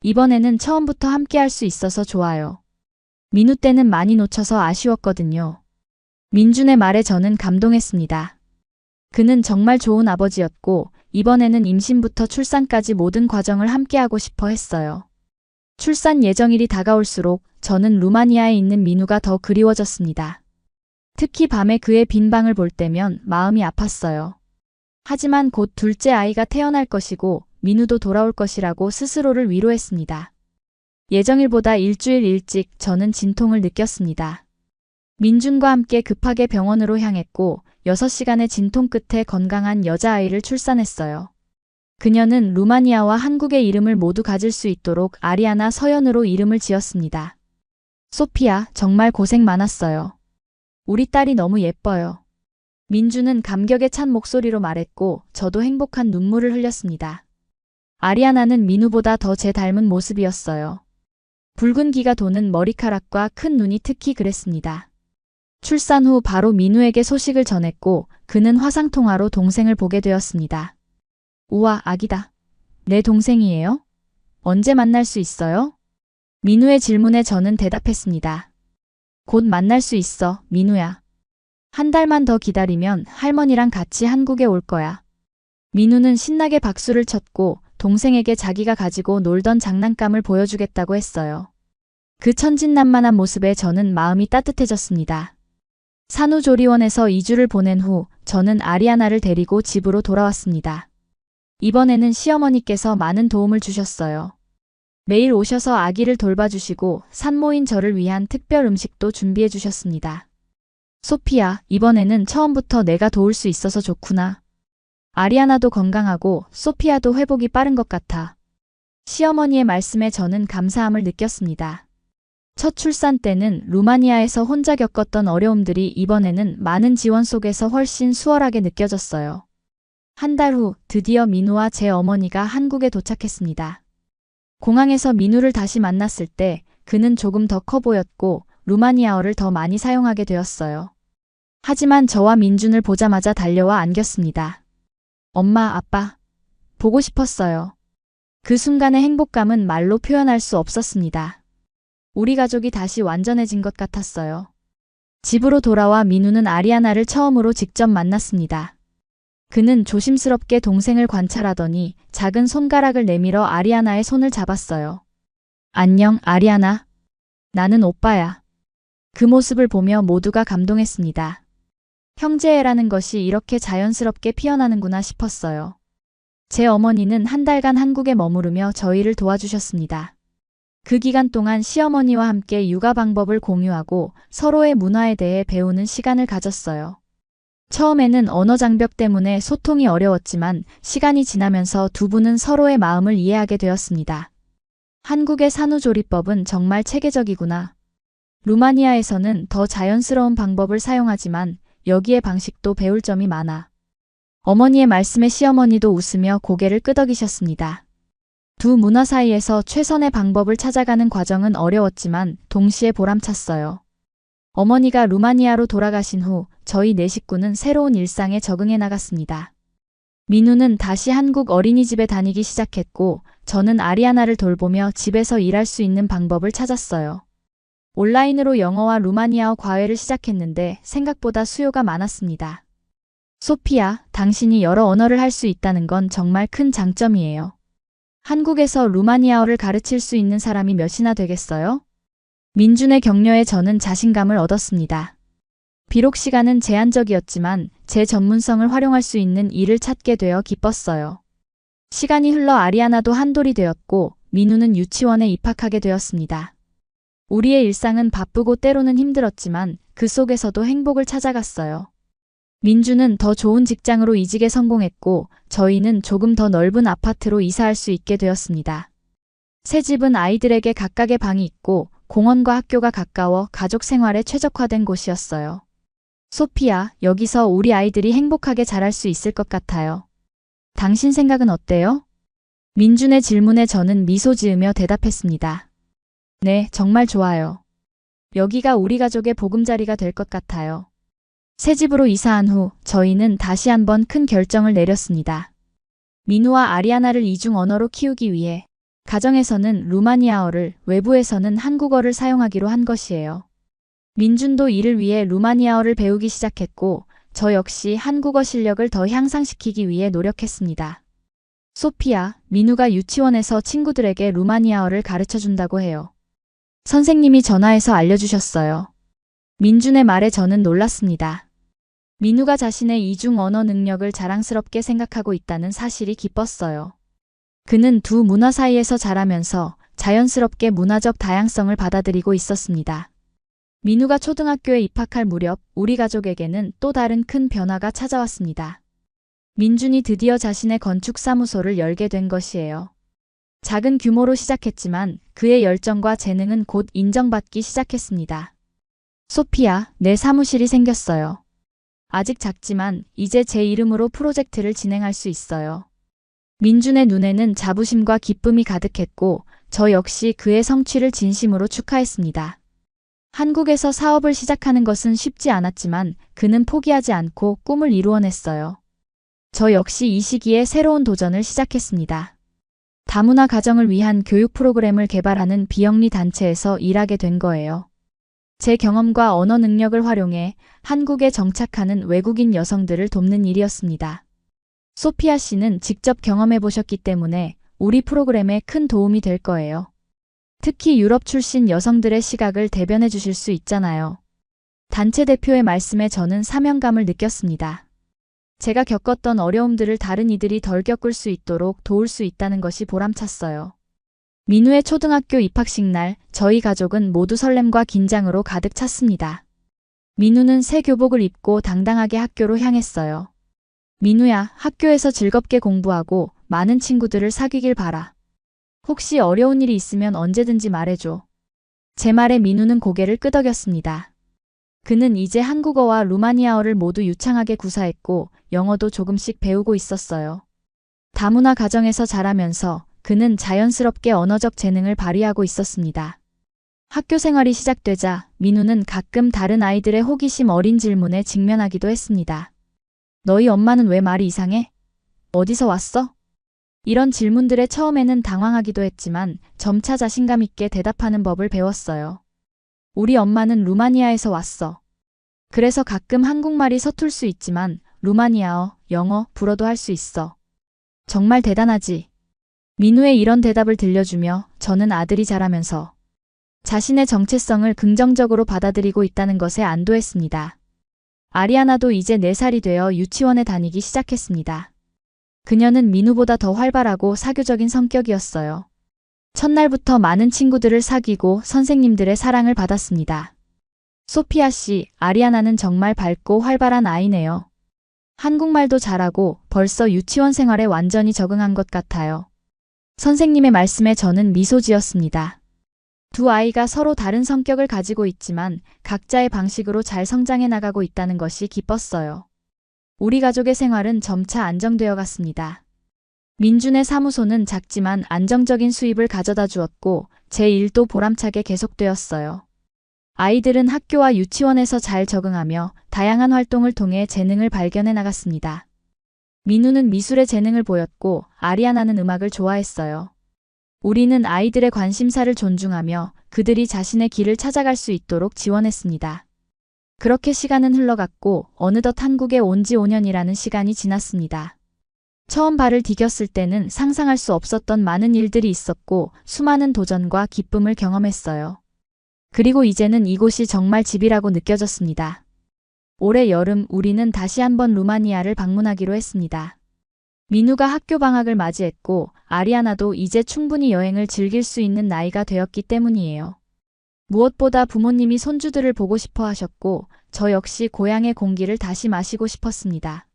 이번에는 처음부터 함께할 수 있어서 좋아요. 민우 때는 많이 놓쳐서 아쉬웠거든요. 민준의 말에 저는 감동했습니다. 그는 정말 좋은 아버지였고 이번에는 임신부터 출산까지 모든 과정을 함께하고 싶어 했어요. 출산 예정일이 다가올수록 저는 루마니아에 있는 민우가 더 그리워졌습니다. 특히 밤에 그의 빈 방을 볼 때면 마음이 아팠어요. 하지만 곧 둘째 아이가 태어날 것이고 민우도 돌아올 것이라고 스스로를 위로했습니다. 예정일보다 일주일 일찍 저는 진통을 느꼈습니다. 민준과 함께 급하게 병원으로 향했고 6시간의 진통 끝에 건강한 여자아이를 출산했어요. 그녀는 루마니아와 한국의 이름을 모두 가질 수 있도록 아리아나 서연으로 이름을 지었습니다. 소피아, 정말 고생 많았어요. 우리 딸이 너무 예뻐요. 민주는 감격에 찬 목소리로 말했고 저도 행복한 눈물을 흘렸습니다. 아리아나는 민우보다 더 제 닮은 모습이었어요. 붉은 기가 도는 머리카락과 큰 눈이 특히 그랬습니다. 출산 후 바로 민우에게 소식을 전했고 그는 화상통화로 동생을 보게 되었습니다. 우와, 아기다. 내 동생이에요? 언제 만날 수 있어요? 민우의 질문에 저는 대답했습니다. 곧 만날 수 있어, 민우야. 한 달만 더 기다리면 할머니랑 같이 한국에 올 거야. 민우는 신나게 박수를 쳤고 동생에게 자기가 가지고 놀던 장난감을 보여주겠다고 했어요. 그 천진난만한 모습에 저는 마음이 따뜻해졌습니다. 산후조리원에서 2주를 보낸 후 저는 아리아나를 데리고 집으로 돌아왔습니다. 이번에는 시어머니께서 많은 도움을 주셨어요. 매일 오셔서 아기를 돌봐주시고 산모인 저를 위한 특별 음식도 준비해 주셨습니다. 소피야, 이번에는 처음부터 내가 도울 수 있어서 좋구나. 아리아나도 건강하고 소피아도 회복이 빠른 것 같아. 시어머니의 말씀에 저는 감사함을 느꼈습니다. 첫 출산 때는 루마니아에서 혼자 겪었던 어려움들이 이번에는 많은 지원 속에서 훨씬 수월하게 느껴졌어요. 한 달 후 드디어 민우와 제 어머니가 한국에 도착했습니다. 공항에서 민우를 다시 만났을 때 그는 조금 더 커 보였고 루마니아어를 더 많이 사용하게 되었어요. 하지만 저와 민준을 보자마자 달려와 안겼습니다. 엄마, 아빠, 보고 싶었어요. 그 순간의 행복감은 말로 표현할 수 없었습니다. 우리 가족이 다시 완전해진 것 같았어요. 집으로 돌아와 민우는 아리아나를 처음으로 직접 만났습니다. 그는 조심스럽게 동생을 관찰하더니 작은 손가락을 내밀어 아리아나의 손을 잡았어요. 안녕, 아리아나. 나는 오빠야. 그 모습을 보며 모두가 감동했습니다. 형제애라는 것이 이렇게 자연스럽게 피어나는구나 싶었어요. 제 어머니는 한 달간 한국에 머무르며 저희를 도와주셨습니다. 그 기간 동안 시어머니와 함께 육아 방법을 공유하고 서로의 문화에 대해 배우는 시간을 가졌어요. 처음에는 언어 장벽 때문에 소통이 어려웠지만 시간이 지나면서 두 분은 서로의 마음을 이해하게 되었습니다. 한국의 산후조리법은 정말 체계적이구나. 루마니아에서는 더 자연스러운 방법을 사용하지만 여기의 방식도 배울 점이 많아. 어머니의 말씀에 시어머니도 웃으며 고개를 끄덕이셨습니다. 두 문화 사이에서 최선의 방법을 찾아가는 과정은 어려웠지만 동시에 보람찼어요. 어머니가 루마니아로 돌아가신 후 저희 네 식구는 새로운 일상에 적응해 나갔습니다. 민우는 다시 한국 어린이집에 다니기 시작했고 저는 아리아나를 돌보며 집에서 일할 수 있는 방법을 찾았어요. 온라인으로 영어와 루마니아어 과외를 시작했는데 생각보다 수요가 많았습니다. 소피아, 당신이 여러 언어를 할 수 있다는 건 정말 큰 장점이에요. 한국에서 루마니아어를 가르칠 수 있는 사람이 몇이나 되겠어요? 민준의 격려에 저는 자신감을 얻었습니다. 비록 시간은 제한적이었지만 제 전문성을 활용할 수 있는 일을 찾게 되어 기뻤어요. 시간이 흘러 아리아나도 한돌이 되었고 민우는 유치원에 입학하게 되었습니다. 우리의 일상은 바쁘고 때로는 힘들었지만 그 속에서도 행복을 찾아갔어요. 민주는 더 좋은 직장으로 이직에 성공했고 저희는 조금 더 넓은 아파트로 이사할 수 있게 되었습니다. 새 집은 아이들에게 각각의 방이 있고 공원과 학교가 가까워 가족 생활에 최적화된 곳이었어요. 소피아, 여기서 우리 아이들이 행복하게 자랄 수 있을 것 같아요. 당신 생각은 어때요? 민준의 질문에 저는 미소 지으며 대답했습니다. 네, 정말 좋아요. 여기가 우리 가족의 보금자리가 될 것 같아요. 새 집으로 이사한 후 저희는 다시 한번 큰 결정을 내렸습니다. 민우와 아리아나를 이중 언어로 키우기 위해 가정에서는 루마니아어를, 외부에서는 한국어를 사용하기로 한 것이에요. 민준도 이를 위해 루마니아어를 배우기 시작했고, 저 역시 한국어 실력을 더 향상시키기 위해 노력했습니다. 소피아, 민우가 유치원에서 친구들에게 루마니아어를 가르쳐준다고 해요. 선생님이 전화해서 알려주셨어요. 민준의 말에 저는 놀랐습니다. 민우가 자신의 이중 언어 능력을 자랑스럽게 생각하고 있다는 사실이 기뻤어요. 그는 두 문화 사이에서 자라면서 자연스럽게 문화적 다양성을 받아들이고 있었습니다. 민우가 초등학교에 입학할 무렵 우리 가족에게는 또 다른 큰 변화가 찾아왔습니다. 민준이 드디어 자신의 건축사무소를 열게 된 것이에요. 작은 규모로 시작했지만 그의 열정과 재능은 곧 인정받기 시작했습니다. 소피아, 내 사무실이 생겼어요. 아직 작지만 이제 제 이름으로 프로젝트를 진행할 수 있어요. 민준의 눈에는 자부심과 기쁨이 가득했고 저 역시 그의 성취를 진심으로 축하했습니다. 한국에서 사업을 시작하는 것은 쉽지 않았지만 그는 포기하지 않고 꿈을 이루어냈어요. 저 역시 이 시기에 새로운 도전을 시작했습니다. 다문화 가정을 위한 교육 프로그램을 개발하는 비영리 단체에서 일하게 된 거예요. 제 경험과 언어 능력을 활용해 한국에 정착하는 외국인 여성들을 돕는 일이었습니다. 소피아 씨는 직접 경험해 보셨기 때문에 우리 프로그램에 큰 도움이 될 거예요. 특히 유럽 출신 여성들의 시각을 대변해 주실 수 있잖아요. 단체 대표의 말씀에 저는 사명감을 느꼈습니다. 제가 겪었던 어려움들을 다른 이들이 덜 겪을 수 있도록 도울 수 있다는 것이 보람찼어요. 민우의 초등학교 입학식 날 저희 가족은 모두 설렘과 긴장으로 가득 찼습니다. 민우는 새 교복을 입고 당당하게 학교로 향했어요. 민우야, 학교에서 즐겁게 공부하고 많은 친구들을 사귀길 바라. 혹시 어려운 일이 있으면 언제든지 말해줘. 제 말에 민우는 고개를 끄덕였습니다. 그는 이제 한국어와 루마니아어를 모두 유창하게 구사했고 영어도 조금씩 배우고 있었어요. 다문화 가정에서 자라면서 그는 자연스럽게 언어적 재능을 발휘하고 있었습니다. 학교 생활이 시작되자 민우는 가끔 다른 아이들의 호기심 어린 질문에 직면하기도 했습니다. 너희 엄마는 왜 말이 이상해? 어디서 왔어? 이런 질문들에 처음에는 당황하기도 했지만 점차 자신감 있게 대답하는 법을 배웠어요. 우리 엄마는 루마니아에서 왔어. 그래서 가끔 한국말이 서툴 수 있지만 루마니아어, 영어, 불어도 할 수 있어. 정말 대단하지? 민우의 이런 대답을 들려주며 저는 아들이 자라면서 자신의 정체성을 긍정적으로 받아들이고 있다는 것에 안도했습니다. 아리아나도 이제 4살이 되어 유치원에 다니기 시작했습니다. 그녀는 민우보다 더 활발하고 사교적인 성격이었어요. 첫날부터 많은 친구들을 사귀고 선생님들의 사랑을 받았습니다. 소피아 씨, 아리아나는 정말 밝고 활발한 아이네요. 한국말도 잘하고 벌써 유치원 생활에 완전히 적응한 것 같아요. 선생님의 말씀에 저는 미소 지었습니다. 두 아이가 서로 다른 성격을 가지고 있지만 각자의 방식으로 잘 성장해 나가고 있다는 것이 기뻤어요. 우리 가족의 생활은 점차 안정되어 갔습니다. 민준의 사무소는 작지만 안정적인 수입을 가져다 주었고 제 일도 보람차게 계속되었어요. 아이들은 학교와 유치원에서 잘 적응하며 다양한 활동을 통해 재능을 발견해 나갔습니다. 민우는 미술에 재능을 보였고 아리아나는 음악을 좋아했어요. 우리는 아이들의 관심사를 존중하며 그들이 자신의 길을 찾아갈 수 있도록 지원했습니다. 그렇게 시간은 흘러갔고 어느덧 한국에 온 지 5년이라는 시간이 지났습니다. 처음 발을 디뎠을 때는 상상할 수 없었던 많은 일들이 있었고 수많은 도전과 기쁨을 경험했어요. 그리고 이제는 이곳이 정말 집이라고 느껴졌습니다. 올해 여름 우리는 다시 한번 루마니아를 방문하기로 했습니다. 민우가 학교 방학을 맞이했고 아리아나도 이제 충분히 여행을 즐길 수 있는 나이가 되었기 때문이에요. 무엇보다 부모님이 손주들을 보고 싶어 하셨고 저 역시 고향의 공기를 다시 마시고 싶었습니다.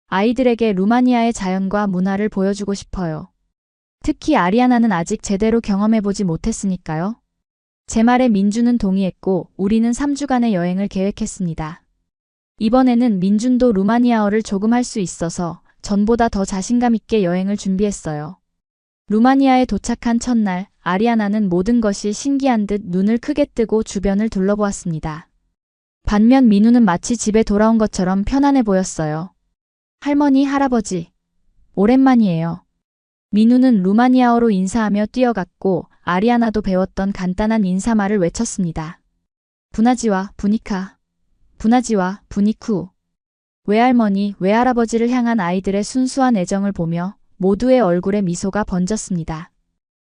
아이들에게 루마니아의 자연과 문화를 보여주고 싶어요. 특히 아리아나는 아직 제대로 경험해보지 못했으니까요. 제 말에 민준은 동의했고 우리는 3주간의 여행을 계획했습니다. 이번에는 민준도 루마니아어를 조금 할 수 있어서 전보다 더 자신감 있게 여행을 준비했어요. 루마니아에 도착한 첫날, 아리아나는 모든 것이 신기한 듯 눈을 크게 뜨고 주변을 둘러보았습니다. 반면 민우는 마치 집에 돌아온 것처럼 편안해 보였어요. 할머니, 할아버지. 오랜만이에요. 민우는 루마니아어로 인사하며 뛰어갔고 아리아나도 배웠던 간단한 인사말을 외쳤습니다. 부나지와 부니카. 부나지와 부니쿠. 외할머니, 외할아버지를 향한 아이들의 순수한 애정을 보며 모두의 얼굴에 미소가 번졌습니다.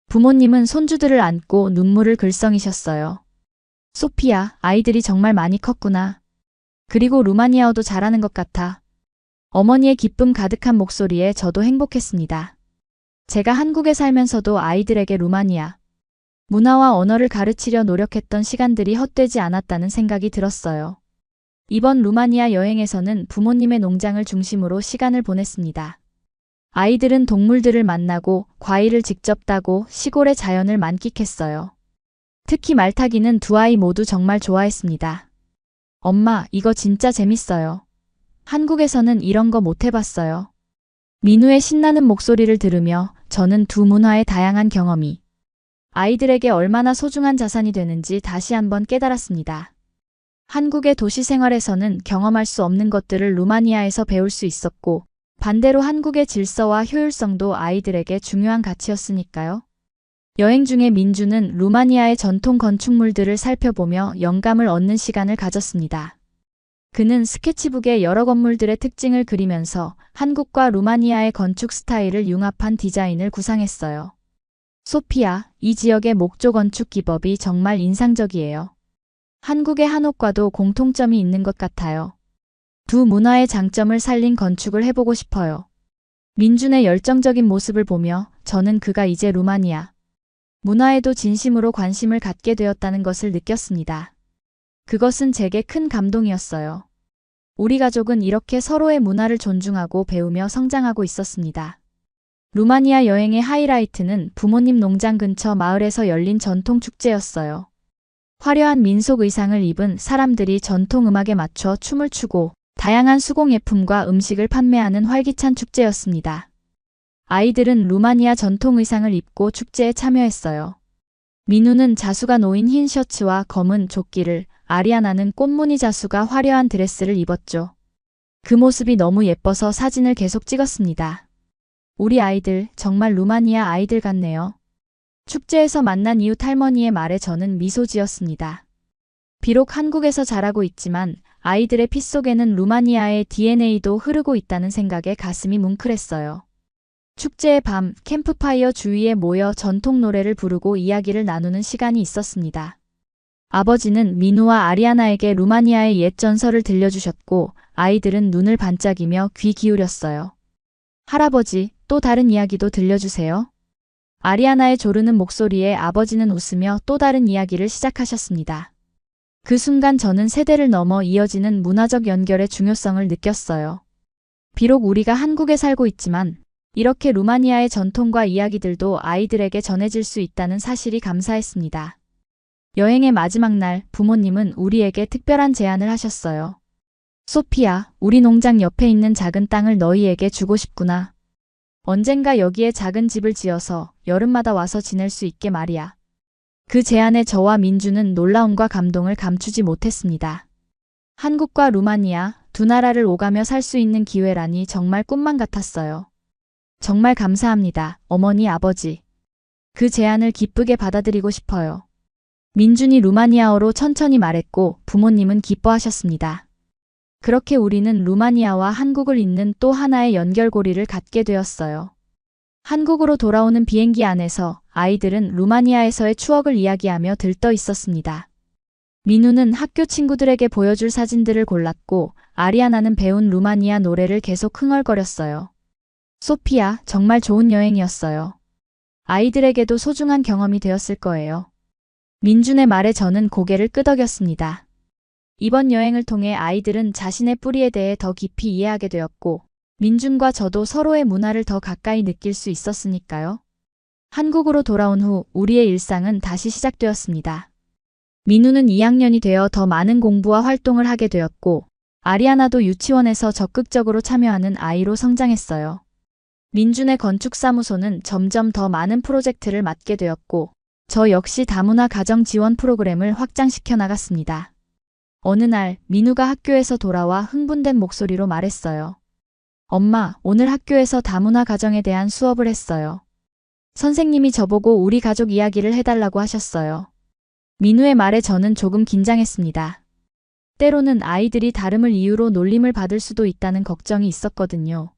부모님은 손주들을 안고 눈물을 글썽이셨어요. 소피야, 아이들이 정말 많이 컸구나. 그리고 루마니아어도 잘하는 것 같아. 어머니의 기쁨 가득한 목소리에 저도 행복했습니다. 제가 한국에 살면서도 아이들에게 루마니아 문화와 언어를 가르치려 노력했던 시간들이 헛되지 않았다는 생각이 들었어요. 이번 루마니아 여행에서는 부모님의 농장을 중심으로 시간을 보냈습니다. 아이들은 동물들을 만나고 과일을 직접 따고 시골의 자연을 만끽했어요. 특히 말타기는 두 아이 모두 정말 좋아했습니다. 엄마, 이거 진짜 재밌어요. 한국에서는 이런 거 못 해봤어요. 민우의 신나는 목소리를 들으며 저는 두 문화의 다양한 경험이 아이들에게 얼마나 소중한 자산이 되는지 다시 한번 깨달았습니다. 한국의 도시 생활에서는 경험할 수 없는 것들을 루마니아에서 배울 수 있었고, 반대로 한국의 질서와 효율성도 아이들에게 중요한 가치였으니까요. 여행 중에 민주는 루마니아의 전통 건축물들을 살펴보며 영감을 얻는 시간을 가졌습니다. 그는 스케치북에 여러 건물들의 특징을 그리면서 한국과 루마니아의 건축 스타일을 융합한 디자인을 구상했어요. 소피아, 이 지역의 목조 건축 기법이 정말 인상적이에요. 한국의 한옥과도 공통점이 있는 것 같아요. 두 문화의 장점을 살린 건축을 해보고 싶어요. 민준의 열정적인 모습을 보며 저는 그가 이제 루마니아 문화에도 진심으로 관심을 갖게 되었다는 것을 느꼈습니다. 그것은 제게 큰 감동이었어요. 우리 가족은 이렇게 서로의 문화를 존중하고 배우며 성장하고 있었습니다. 루마니아 여행의 하이라이트는 부모님 농장 근처 마을에서 열린 전통 축제였어요. 화려한 민속 의상을 입은 사람들이 전통 음악에 맞춰 춤을 추고 다양한 수공예품과 음식을 판매하는 활기찬 축제였습니다. 아이들은 루마니아 전통 의상을 입고 축제에 참여했어요. 민우는 자수가 놓인 흰 셔츠와 검은 조끼를, 아리아나는 꽃무늬 자수가 화려한 드레스를 입었죠. 그 모습이 너무 예뻐서 사진을 계속 찍었습니다. 우리 아이들 정말 루마니아 아이들 같네요. 축제에서 만난 이웃 할머니의 말에 저는 미소 지었습니다. 비록 한국에서 자라고 있지만 아이들의 피 속에는 루마니아의 DNA도 흐르고 있다는 생각에 가슴이 뭉클했어요. 축제의 밤, 캠프파이어 주위에 모여 전통 노래를 부르고 이야기를 나누는 시간이 있었습니다. 아버지는 민우와 아리아나에게 루마니아의 옛 전설을 들려주셨고 아이들은 눈을 반짝이며 귀 기울였어요. 할아버지, 또 다른 이야기도 들려주세요. 아리아나의 조르는 목소리에 아버지는 웃으며 또 다른 이야기를 시작하셨습니다. 그 순간 저는 세대를 넘어 이어지는 문화적 연결의 중요성을 느꼈어요. 비록 우리가 한국에 살고 있지만 이렇게 루마니아의 전통과 이야기들도 아이들에게 전해질 수 있다는 사실이 감사했습니다. 여행의 마지막 날 부모님은 우리에게 특별한 제안을 하셨어요. 소피야, 우리 농장 옆에 있는 작은 땅을 너희에게 주고 싶구나. 언젠가 여기에 작은 집을 지어서 여름마다 와서 지낼 수 있게 말이야. 그 제안에 저와 민주는 놀라움과 감동을 감추지 못했습니다. 한국과 루마니아 두 나라를 오가며 살 수 있는 기회라니 정말 꿈만 같았어요. 정말 감사합니다, 어머니, 아버지. 그 제안을 기쁘게 받아들이고 싶어요. 민준이 루마니아어로 천천히 말했고 부모님은 기뻐하셨습니다. 그렇게 우리는 루마니아와 한국을 잇는 또 하나의 연결고리를 갖게 되었어요. 한국으로 돌아오는 비행기 안에서 아이들은 루마니아에서의 추억을 이야기하며 들떠 있었습니다. 민우는 학교 친구들에게 보여줄 사진들을 골랐고 아리아나는 배운 루마니아 노래를 계속 흥얼거렸어요. 소피아, 정말 좋은 여행이었어요. 아이들에게도 소중한 경험이 되었을 거예요. 민준의 말에 저는 고개를 끄덕였습니다. 이번 여행을 통해 아이들은 자신의 뿌리에 대해 더 깊이 이해하게 되었고 민준과 저도 서로의 문화를 더 가까이 느낄 수 있었으니까요. 한국으로 돌아온 후 우리의 일상은 다시 시작되었습니다. 민우는 2학년이 되어 더 많은 공부와 활동을 하게 되었고 아리아나도 유치원에서 적극적으로 참여하는 아이로 성장했어요. 민준의 건축사무소는 점점 더 많은 프로젝트를 맡게 되었고, 저 역시 다문화 가정 지원 프로그램을 확장시켜 나갔습니다. 어느 날 민우가 학교에서 돌아와 흥분된 목소리로 말했어요. 엄마, 오늘 학교에서 다문화 가정에 대한 수업을 했어요. 선생님이 저보고 우리 가족 이야기를 해달라고 하셨어요. 민우의 말에 저는 조금 긴장했습니다. 때로는 아이들이 다름을 이유로 놀림을 받을 수도 있다는 걱정이 있었거든요.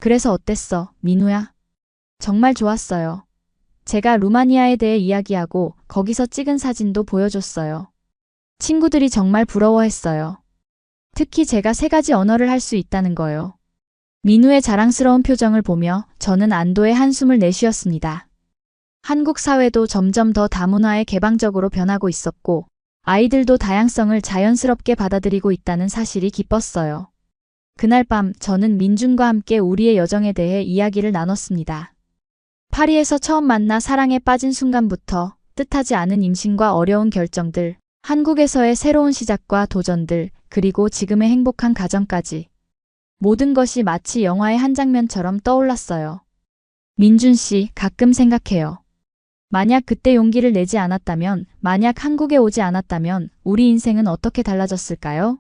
그래서 어땠어, 민우야? 정말 좋았어요. 제가 루마니아에 대해 이야기하고 거기서 찍은 사진도 보여줬어요. 친구들이 정말 부러워했어요. 특히 제가 3가지 언어를 할 수 있다는 거요. 민우의 자랑스러운 표정을 보며 저는 안도의 한숨을 내쉬었습니다. 한국 사회도 점점 더 다문화에 개방적으로 변하고 있었고, 아이들도 다양성을 자연스럽게 받아들이고 있다는 사실이 기뻤어요. 그날 밤 저는 민준과 함께 우리의 여정에 대해 이야기를 나눴습니다. 파리에서 처음 만나 사랑에 빠진 순간부터 뜻하지 않은 임신과 어려운 결정들, 한국에서의 새로운 시작과 도전들, 그리고 지금의 행복한 가정까지. 모든 것이 마치 영화의 한 장면처럼 떠올랐어요. 민준 씨, 가끔 생각해요. 만약 그때 용기를 내지 않았다면, 만약 한국에 오지 않았다면 우리 인생은 어떻게 달라졌을까요?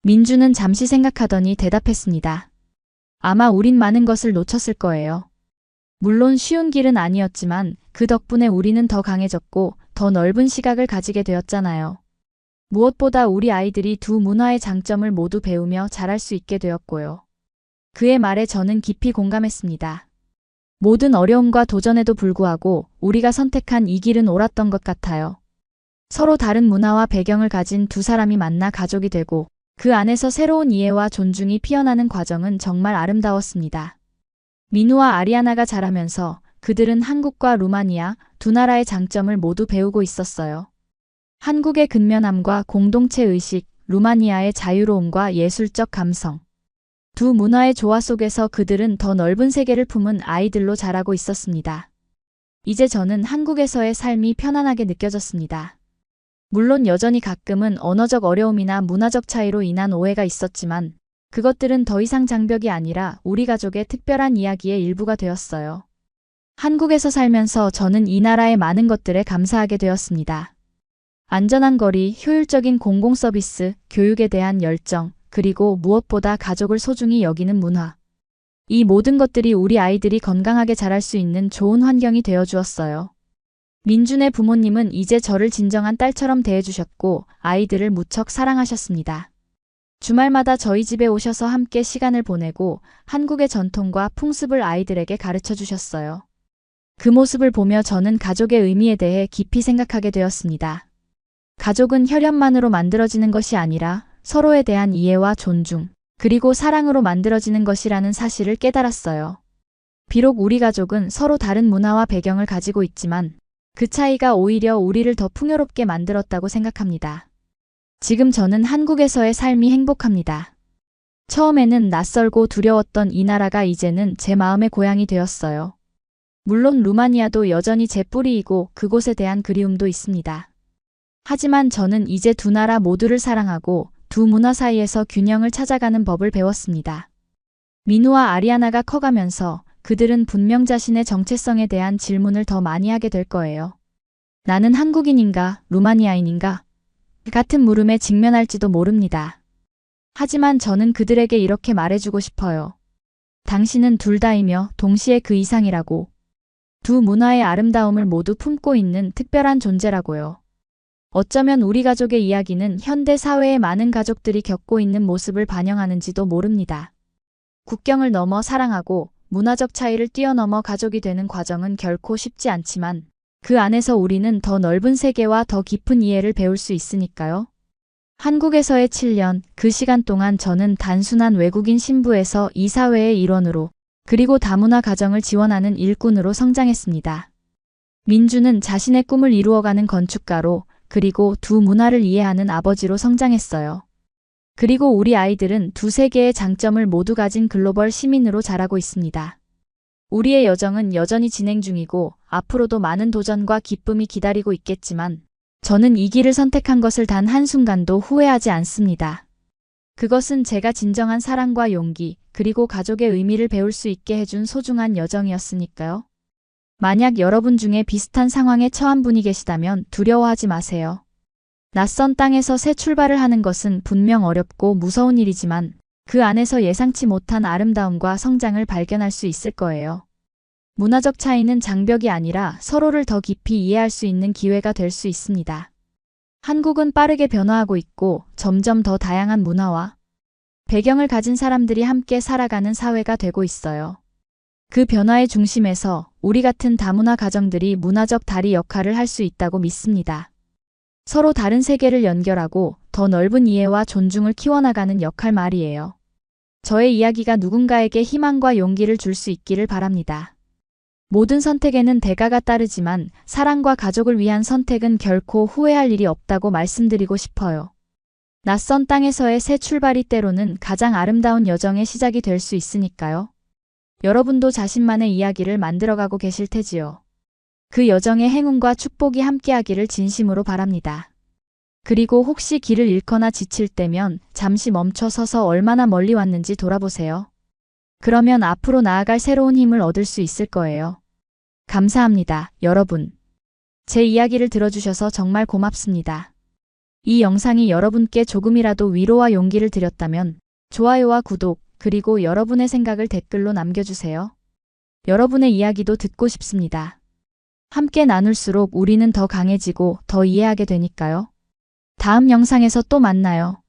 민준은 잠시 생각하더니 대답했습니다. 아마 우린 많은 것을 놓쳤을 거예요. 물론 쉬운 길은 아니었지만 그 덕분에 우리는 더 강해졌고 더 넓은 시각을 가지게 되었잖아요. 무엇보다 우리 아이들이 두 문화의 장점을 모두 배우며 자랄 수 있게 되었고요. 그의 말에 저는 깊이 공감했습니다. 모든 어려움과 도전에도 불구하고 우리가 선택한 이 길은 옳았던 것 같아요. 서로 다른 문화와 배경을 가진 두 사람이 만나 가족이 되고 그 안에서 새로운 이해와 존중이 피어나는 과정은 정말 아름다웠습니다. 민우와 아리아나가 자라면서 그들은 한국과 루마니아 두 나라의 장점을 모두 배우고 있었어요. 한국의 근면함과 공동체 의식, 루마니아의 자유로움과 예술적 감성. 두 문화의 조화 속에서 그들은 더 넓은 세계를 품은 아이들로 자라고 있었습니다. 이제 저는 한국에서의 삶이 편안하게 느껴졌습니다. 물론 여전히 가끔은 언어적 어려움이나 문화적 차이로 인한 오해가 있었지만 그것들은 더 이상 장벽이 아니라 우리 가족의 특별한 이야기의 일부가 되었어요. 한국에서 살면서 저는 이 나라의 많은 것들에 감사하게 되었습니다. 안전한 거리, 효율적인 공공서비스, 교육에 대한 열정, 그리고 무엇보다 가족을 소중히 여기는 문화. 이 모든 것들이 우리 아이들이 건강하게 자랄 수 있는 좋은 환경이 되어 주었어요. 민준의 부모님은 이제 저를 진정한 딸처럼 대해주셨고 아이들을 무척 사랑하셨습니다. 주말마다 저희 집에 오셔서 함께 시간을 보내고 한국의 전통과 풍습을 아이들에게 가르쳐 주셨어요. 그 모습을 보며 저는 가족의 의미에 대해 깊이 생각하게 되었습니다. 가족은 혈연만으로 만들어지는 것이 아니라 서로에 대한 이해와 존중, 그리고 사랑으로 만들어지는 것이라는 사실을 깨달았어요. 비록 우리 가족은 서로 다른 문화와 배경을 가지고 있지만 그 차이가 오히려 우리를 더 풍요롭게 만들었다고 생각합니다. 지금 저는 한국에서의 삶이 행복합니다. 처음에는 낯설고 두려웠던 이 나라가 이제는 제 마음의 고향이 되었어요. 물론 루마니아도 여전히 제 뿌리이고 그곳에 대한 그리움도 있습니다. 하지만 저는 이제 두 나라 모두를 사랑하고 두 문화 사이에서 균형을 찾아가는 법을 배웠습니다. 민우와 아리아나가 커가면서 그들은 분명 자신의 정체성에 대한 질문을 더 많이 하게 될 거예요. 나는 한국인인가, 루마니아인인가? 같은 물음에 직면할지도 모릅니다. 하지만 저는 그들에게 이렇게 말해주고 싶어요. 당신은 둘 다이며 동시에 그 이상이라고. 두 문화의 아름다움을 모두 품고 있는 특별한 존재라고요. 어쩌면 우리 가족의 이야기는 현대 사회의 많은 가족들이 겪고 있는 모습을 반영하는지도 모릅니다. 국경을 넘어 사랑하고 문화적 차이를 뛰어넘어 가족이 되는 과정은 결코 쉽지 않지만 그 안에서 우리는 더 넓은 세계와 더 깊은 이해를 배울 수 있으니까요. 한국에서의 7년, 그 시간 동안 저는 단순한 외국인 신부에서 이 사회의 일원으로 그리고 다문화 가정을 지원하는 일꾼으로 성장했습니다. 민주는 자신의 꿈을 이루어가는 건축가로 그리고 두 문화를 이해하는 아버지로 성장했어요. 그리고 우리 아이들은 두 세계의 장점을 모두 가진 글로벌 시민으로 자라고 있습니다. 우리의 여정은 여전히 진행 중이고 앞으로도 많은 도전과 기쁨이 기다리고 있겠지만 저는 이 길을 선택한 것을 단 한순간도 후회하지 않습니다. 그것은 제가 진정한 사랑과 용기, 그리고 가족의 의미를 배울 수 있게 해준 소중한 여정이었으니까요. 만약 여러분 중에 비슷한 상황에 처한 분이 계시다면 두려워하지 마세요. 낯선 땅에서 새 출발을 하는 것은 분명 어렵고 무서운 일이지만 그 안에서 예상치 못한 아름다움과 성장을 발견할 수 있을 거예요. 문화적 차이는 장벽이 아니라 서로를 더 깊이 이해할 수 있는 기회가 될 수 있습니다. 한국은 빠르게 변화하고 있고 점점 더 다양한 문화와 배경을 가진 사람들이 함께 살아가는 사회가 되고 있어요. 그 변화의 중심에서 우리 같은 다문화 가정들이 문화적 다리 역할을 할 수 있다고 믿습니다. 서로 다른 세계를 연결하고 더 넓은 이해와 존중을 키워나가는 역할 말이에요. 저의 이야기가 누군가에게 희망과 용기를 줄 수 있기를 바랍니다. 모든 선택에는 대가가 따르지만 사랑과 가족을 위한 선택은 결코 후회할 일이 없다고 말씀드리고 싶어요. 낯선 땅에서의 새 출발이 때로는 가장 아름다운 여정의 시작이 될 수 있으니까요. 여러분도 자신만의 이야기를 만들어가고 계실 테지요. 그 여정의 행운과 축복이 함께하기를 진심으로 바랍니다. 그리고 혹시 길을 잃거나 지칠 때면 잠시 멈춰 서서 얼마나 멀리 왔는지 돌아보세요. 그러면 앞으로 나아갈 새로운 힘을 얻을 수 있을 거예요. 감사합니다, 여러분. 제 이야기를 들어주셔서 정말 고맙습니다. 이 영상이 여러분께 조금이라도 위로와 용기를 드렸다면 좋아요와 구독, 그리고 여러분의 생각을 댓글로 남겨주세요. 여러분의 이야기도 듣고 싶습니다. 함께 나눌수록 우리는 더 강해지고 더 이해하게 되니까요. 다음 영상에서 또 만나요.